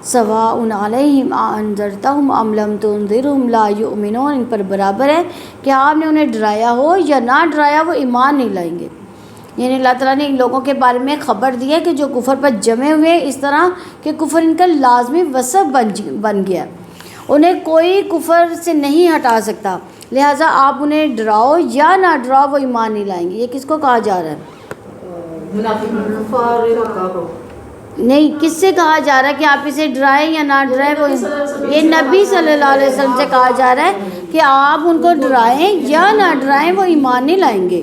سواء علیہم انذرتہم ام لم تنذرہم لا یؤمنون، ان پر برابر ہے کہ آپ نے انہیں ڈرایا ہو یا نہ ڈرایا، وہ ایمان نہیں لائیں گے. یعنی اللہ تعالیٰ نے ان لوگوں کے بارے میں خبر دی ہے کہ جو کفر پر جمے ہوئے، اس طرح کہ کفر ان کا لازمی وصف بن گیا، انہیں کوئی کفر سے نہیں ہٹا سکتا، لہٰذا آپ انہیں ڈراؤ یا نہ ڈراؤ وہ ایمان نہیں لائیں گے. یہ کس کو کہا جا رہا ہے؟ نہیں، کس سے کہا جا رہا ہے کہ آپ اسے ڈرائیں یا نہ ڈرائیں؟ وہ یہ نبی صلی اللہ علیہ وسلم سے کہا جا رہا ہے کہ آپ ان کو ڈرائیں یا نہ ڈرائیں وہ ایمان نہیں لائیں گے.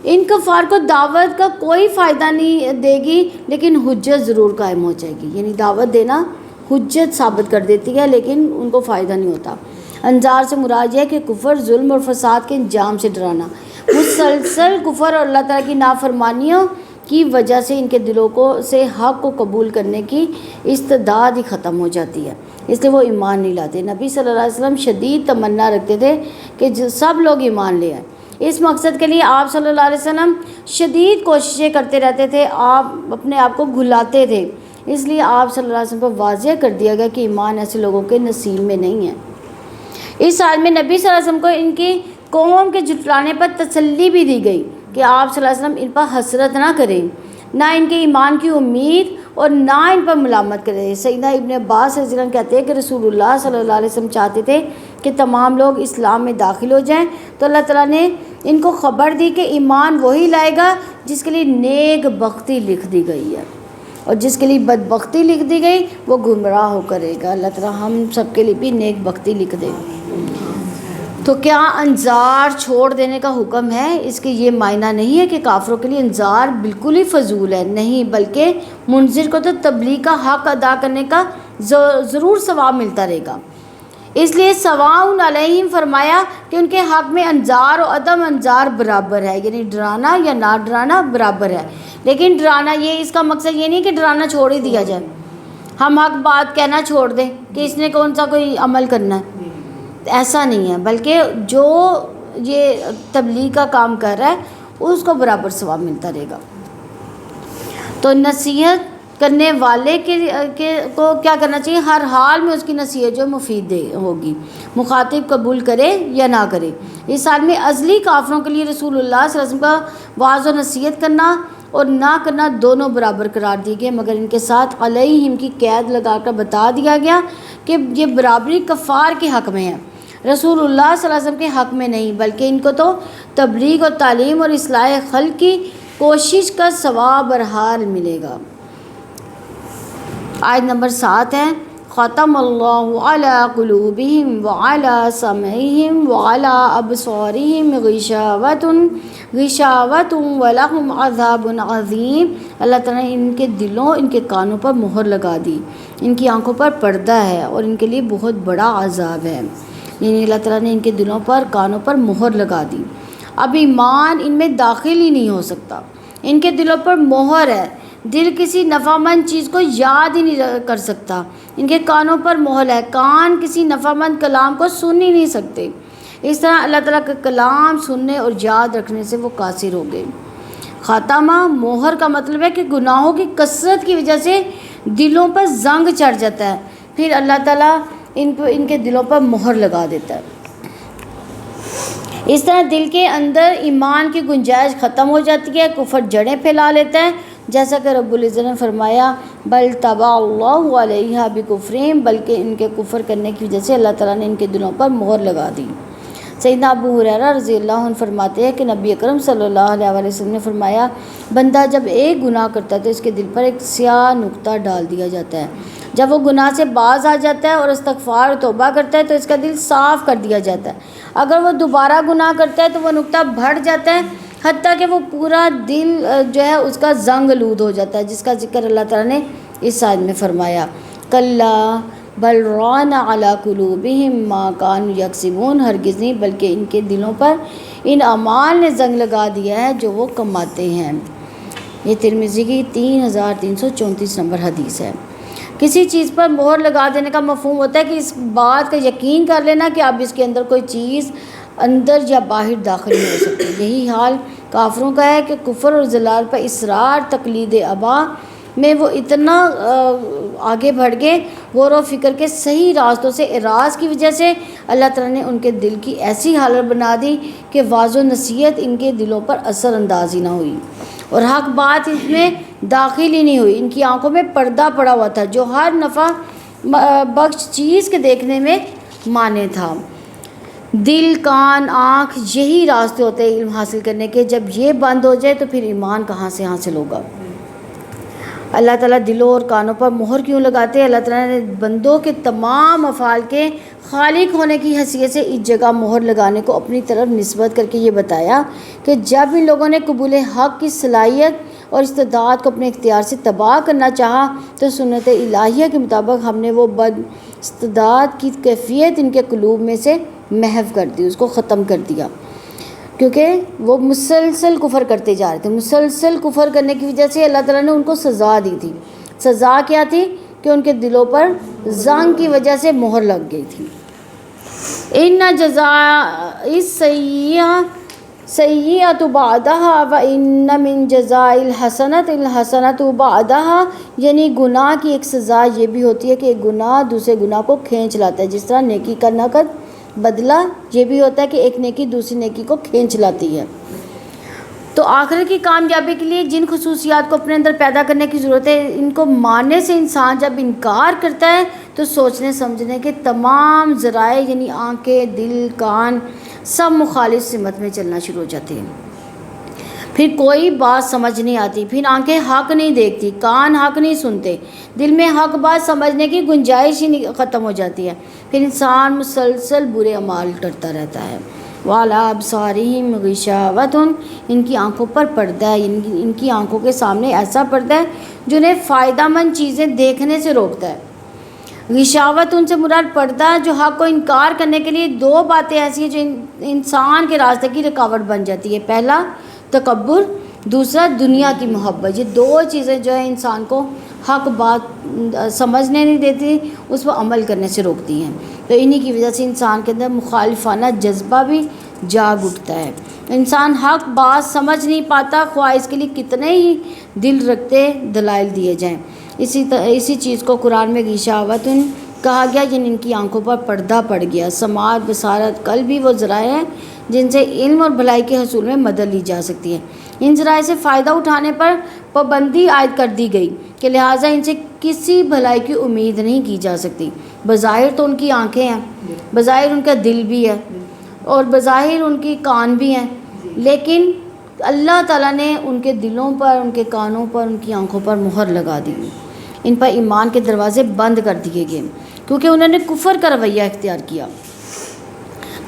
ان کفار کو دعوت کا کوئی فائدہ نہیں دے گی، لیکن حجت ضرور قائم ہو جائے گی. یعنی دعوت دینا حجت ثابت کر دیتی ہے لیکن ان کو فائدہ نہیں ہوتا. انذار سے مراد یہ ہے کہ کفر، ظلم اور فساد کے انجام سے ڈرانا. مسلسل کفر اور اللہ تعالیٰ کی نافرمانیوں کی وجہ سے ان کے دلوں سے حق کو قبول کرنے کی استعداد ہی ختم ہو جاتی ہے، اس لیے وہ ایمان نہیں لاتے. نبی صلی اللہ علیہ وسلم شدید تمنا رکھتے تھے کہ سب لوگ ایمان لے آئیں. اس مقصد کے لیے آپ صلی اللہ علیہ وسلم شدید کوششیں کرتے رہتے تھے، آپ اپنے آپ کو گھلاتے تھے. اس لیے آپ صلی اللہ علیہ وسلم کو واضح کر دیا گیا کہ ایمان ایسے لوگوں کے نصیب میں نہیں ہے. اس حال میں نبی صلی اللہ علیہ وسلم کو ان کی قوم کے جھٹلانے پر تسلی بھی دی گئی کہ آپ صلی اللہ علیہ وسلم ان پر حسرت نہ کریں، نہ ان کے ایمان کی امید اور نہ ان پر ملامت کریں. سیدنا ابن عباس رضی اللہ عنہ کہتے ہیں کہ رسول اللہ صلی اللہ علیہ وسلم چاہتے تھے کہ تمام لوگ اسلام میں داخل ہو جائیں، تو اللہ تعالیٰ نے ان کو خبر دی کہ ایمان وہی لائے گا جس کے لیے نیک بختی لکھ دی گئی ہے، اور جس کے لیے بدبختی لکھ دی گئی وہ گمراہ ہو کرے گا. اللہ تعالیٰ ہم سب کے لیے بھی نیک بختی لکھ دے. تو کیا انذار چھوڑ دینے کا حکم ہے؟ اس کے یہ معنی نہیں ہے کہ کافروں کے لیے انذار بالکل ہی فضول ہے، نہیں، بلکہ منذر کو تو تبلیغ کا حق ادا کرنے کا ضرور ثواب ملتا رہے گا. اس لیے سواء علیہم فرمایا کہ ان کے حق میں انذار و عدم انذار برابر ہے، یعنی ڈرانا یا نہ ڈرانا برابر ہے. لیکن ڈرانا، یہ اس کا مقصد یہ نہیں کہ ڈرانا چھوڑ ہی دیا جائے، ہم حق بات کہنا چھوڑ دیں کہ اس نے کون سا کوئی عمل کرنا ہے، ایسا نہیں ہے، بلکہ جو یہ تبلیغ کا کام کر رہا ہے اس کو برابر ثواب ملتا رہے گا. تو نصیحت کرنے والے کو کیا کرنا چاہیے؟ ہر حال میں اس کی نصیحت جو مفید ہوگی، مخاطب قبول کرے یا نہ کرے. اس حال میں ازلی کافروں کے لیے رسول اللہ صلی اللہ علیہ وسلم کا واعظ و نصیحت کرنا اور نہ کرنا دونوں برابر قرار دیے گئے، مگر ان کے ساتھ علیہم کی قید لگا کر بتا دیا گیا کہ یہ برابری کفار کے حق میں ہے، رسول اللہ صلی اللہ علیہ وسلم کے حق میں نہیں، بلکہ ان کو تو تبلیغ اور تعلیم اور اصلاح خلق کی کوشش کا ثواب بہرحال ملے گا. آیت نمبر 7 ہے، ختم اللہ علی قلوبہم وعلی سمعہم وعلی ابصارہم غشاوۃ ولہم عذاب عظیم. اللہ تعالیٰ نے ان کے دلوں، ان کے کانوں پر مہر لگا دی، ان کی آنکھوں پر پردہ ہے اور ان کے لیے بہت بڑا عذاب ہے. یعنی اللہ تعالیٰ نے ان کے دلوں پر، کانوں پر مہر لگا دی. اب ایمان ان میں داخل ہی نہیں ہو سکتا، ان کے دلوں پر مہر ہے، دل کسی نفع مند چیز کو یاد ہی نہیں کر سکتا. ان کے کانوں پر مہر ہے، کان کسی نفع مند کلام کو سن ہی نہیں سکتے. اس طرح اللہ تعالیٰ کا کلام سننے اور یاد رکھنے سے وہ قاصر ہو گئے. خاتمہ، مہر کا مطلب ہے کہ گناہوں کی کثرت کی وجہ سے دلوں پر زنگ چڑھ جاتا ہے، پھر اللہ تعالیٰ ان کے دلوں پر مہر لگا دیتا ہے. اس طرح دل کے اندر ایمان کی گنجائش ختم ہو جاتی ہے، کفر جڑیں پھیلا لیتا ہے، جیسا کہ رب العزت نے فرمایا بل طبع اللہ علیہا بکفرہم، بلکہ ان کے کفر کرنے کی وجہ سے اللہ تعالیٰ نے ان کے دلوں پر مہر لگا دی. سیدنا ابو ہریرہ رضی اللہ عنہ فرماتے ہیں کہ نبی اکرم صلی اللہ علیہ وسلم نے فرمایا بندہ جب ایک گناہ کرتا ہے تو اس کے دل پر ایک سیاہ نقطہ ڈال دیا جاتا ہے، جب وہ گناہ سے باز آ جاتا ہے اور استغفار و توبہ کرتا ہے تو اس کا دل صاف کر دیا جاتا ہے، اگر وہ دوبارہ گناہ کرتا ہے تو وہ نقطہ بڑھ جاتا ہے حتیٰ کہ وہ پورا دل جو ہے اس کا زنگ آلود ہو جاتا ہے، جس کا ذکر اللہ تعالیٰ نے اس آیت میں فرمایا کلا بل ران علی قلوبہم ما کانوا یکسبون، ہرگز نہیں بلکہ ان کے دلوں پر ان اعمال نے زنگ لگا دیا ہے جو وہ کماتے ہیں۔ یہ ترمذی کی 3334 نمبر حدیث ہے۔ کسی چیز پر مہر لگا دینے کا مفہوم ہوتا ہے کہ اس بات کا یقین کر لینا کہ اب اس کے اندر کوئی چیز اندر یا باہر داخل نہیں ہو سکتی۔ یہی حال کافروں کا ہے کہ کفر اور ضلال پر اصرار تقلید آبا میں وہ اتنا آگے بڑھ گئے، غور و فکر کے صحیح راستوں سے اعراض کی وجہ سے اللہ تعالیٰ نے ان کے دل کی ایسی حالت بنا دی کہ واضح و نصیحت ان کے دلوں پر اثر انداز ہی نہ ہوئی اور حق بات اس میں داخل ہی نہیں ہوئی۔ ان کی آنکھوں میں پردہ پڑا ہوا تھا جو ہر نفع بخش چیز کے دیکھنے میں مانے تھا۔ دل، کان، آنکھ یہی راستے ہوتے ہیں علم حاصل کرنے کے، جب یہ بند ہو جائے تو پھر ایمان کہاں سے حاصل ہوگا؟ اللہ تعالیٰ دلوں اور کانوں پر مہر کیوں لگاتے ہیں؟ اللہ تعالیٰ نے بندوں کے تمام افعال کے خالق ہونے کی حیثیت سے اس جگہ مہر لگانے کو اپنی طرف نسبت کر کے یہ بتایا کہ جب ان لوگوں نے قبول حق کی صلاحیت اور استعداد کو اپنے اختیار سے تباہ کرنا چاہا تو سنت الہیہ کے مطابق ہم نے وہ بد استعداد کی کیفیت ان کے قلوب میں سے محو کر دی، اس کو ختم کر دیا، کیونکہ وہ مسلسل کفر کرتے جا رہے تھے۔ مسلسل کفر کرنے کی وجہ سے اللہ تعالیٰ نے ان کو سزا دی تھی۔ سزا کیا تھی؟ کہ ان کے دلوں پر زنگ کی وجہ سے مہر لگ گئی تھی۔ ان جزاء السیئۃ بعدها وان من جزاء الحسنۃ الحسنۃ بعدها، یعنی گناہ کی ایک سزا یہ بھی ہوتی ہے کہ ایک گناہ دوسرے گناہ کو کھینچ لاتا ہے، جس طرح نیکی کا نقد بدلہ یہ بھی ہوتا ہے کہ ایک نیکی دوسری نیکی کو کھینچ لاتی ہے۔ تو آخرت کی کامیابی کے لیے جن خصوصیات کو اپنے اندر پیدا کرنے کی ضرورت ہے، ان کو ماننے سے انسان جب انکار کرتا ہے تو سوچنے سمجھنے کے تمام ذرائع یعنی آنکھیں، دل، کان سب مخالف سمت میں چلنا شروع ہو جاتے ہیں۔ پھر کوئی بات سمجھ نہیں آتی، پھر آنکھیں حق نہیں دیکھتی، کان حق نہیں سنتے، دل میں حق بات سمجھنے کی گنجائش ہی ختم ہو جاتی ہے، پھر انسان مسلسل برے اعمال کرتا رہتا ہے۔ وَعَلَىٰ أَبْصَارِهِمْ غِشَاوَةٌ، ان کی آنکھوں پر پردہ ہے، ان کی آنکھوں کے سامنے ایسا پردہ ہے جو انہیں فائدہ مند چیزیں دیکھنے سے روکتا ہے۔ غشاوت ان سے مراد پردہ جو حق کو انکار کرنے کے لیے دو باتیں ایسی ہیں جو انسان کے راستے کی رکاوٹ بن جاتی ہے۔ پہلا تکبر، دوسرا دنیا کی محبت۔ یہ دو چیزیں جو ہے انسان کو حق بات سمجھنے نہیں دیتی، اس پر عمل کرنے سے روکتی ہیں۔ تو انہی کی وجہ سے انسان کے اندر مخالفانہ جذبہ بھی جاگ اٹھتا ہے۔ انسان حق بات سمجھ نہیں پاتا، خواہ اس کے لیے کتنے ہی دل رکھتے دلائل دیے جائیں۔ اسی چیز کو قرآن میں غشاوت کہا گیا، یعنی ان کی آنکھوں پر پردہ پڑ گیا۔ سماعت، بصارت، قلب بھی وہ ذرائع ہیں جن سے علم اور بھلائی کے حصول میں مدد لی جا سکتی ہے۔ ان ذرائع سے فائدہ اٹھانے پر پابندی عائد کر دی گئی کہ لہٰذا ان سے کسی بھلائی کی امید نہیں کی جا سکتی۔ بظاہر تو ان کی آنکھیں ہیں، بظاہر ان کا دل بھی ہے اور بظاہر ان کی کان بھی ہیں، لیکن اللہ تعالیٰ نے ان کے دلوں پر، ان کے کانوں پر، ان کی آنکھوں پر مہر لگا دی۔ ان پر ایمان کے دروازے بند کر دیے گئے کیونکہ انہوں نے کفر کا رویہ اختیار کیا۔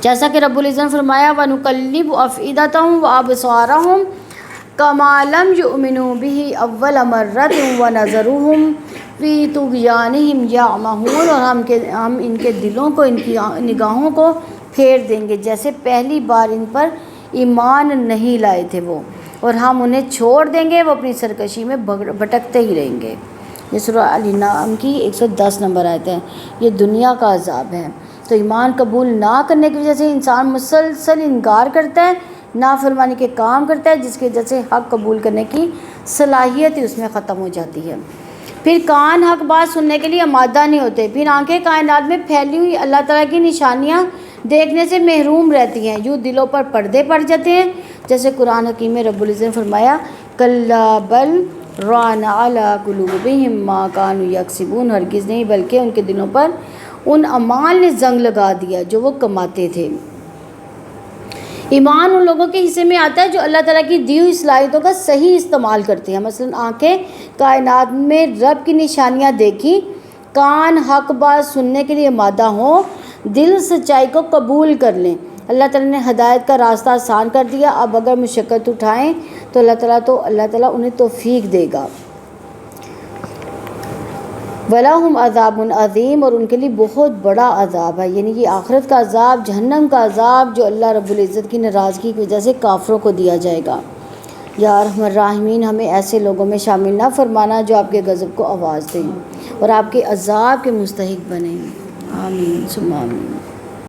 جیسا کہ رب العزت نے فرمایا وَنُقَلِّبُ أَفْئِدَتَهُمْ وَأَبْصَارَهُمْ كَمَا لَمْ يُؤْمِنُوا بِهِ أَوَّلَ مَرَّةٍ وَنَذَرُهُمْ فِي طُغْيَانِهِمْ يَعْمَهُونَ، اور ہم ان کے دلوں کو، ان کی نگاہوں کو پھیر دیں گے جیسے پہلی بار ان پر ایمان نہیں لائے تھے وہ، اور ہم انہیں چھوڑ دیں گے، وہ اپنی سرکشی میں بھٹکتے ہی رہیں گے۔ یہ سورہ الانعام کی 110 نمبر آیت ہے۔ یہ دنیا کا عذاب ہے۔ تو ایمان قبول نہ کرنے کی وجہ سے انسان مسلسل انکار کرتا ہے، نافرمانی کے کام کرتا ہے، جس کی وجہ سے حق قبول کرنے کی صلاحیت ہی اس میں ختم ہو جاتی ہے۔ پھر کان حق بات سننے کے لیے آمادہ نہیں ہوتے، پھر آنکھیں کائنات میں پھیلی ہوئی اللہ تعالیٰ کی نشانیاں دیکھنے سے محروم رہتی ہیں، یوں دلوں پر پردے پڑ جاتے ہیں، جیسے قرآن حکیم میں رب العزت نے فرمایا کلا بل ران علی قلوبہم ما کانوا یکسبون، ہرگز نہیں بلکہ ان کے دلوں پر ان اعمال نے زنگ لگا دیا جو وہ کماتے تھے۔ ایمان ان لوگوں کے حصے میں آتا ہے جو اللہ تعالیٰ کی دی ہوئی صلاحیتوں کا صحیح استعمال کرتے ہیں. مثلاً آنکھیں کائنات میں رب کی نشانیاں دیکھی، کان حق بات سننے کے لیے مادہ ہوں، دل سچائی کو قبول کر لیں. اللہ تعالیٰ نے ہدایت کا راستہ آسان کر دیا. اب اگر مشقت اٹھائیں تو اللہ تعالیٰ انہیں توفیق دے گا. وَلَهُمْ عَذَابٌ عَظِيمٌ، اور ان کے لیے بہت بڑا عذاب ہے، یعنی یہ آخرت کا عذاب، جہنم کا عذاب جو اللہ رب العزت کی ناراضگی کی وجہ سے کافروں کو دیا جائے گا. یا ارحم الراحمین، ہمیں ایسے لوگوں میں شامل نہ فرمانا جو آپ کے غضب کو آواز دیں اور آپ کے عذاب کے مستحق بنیں. آمین ثم آمین.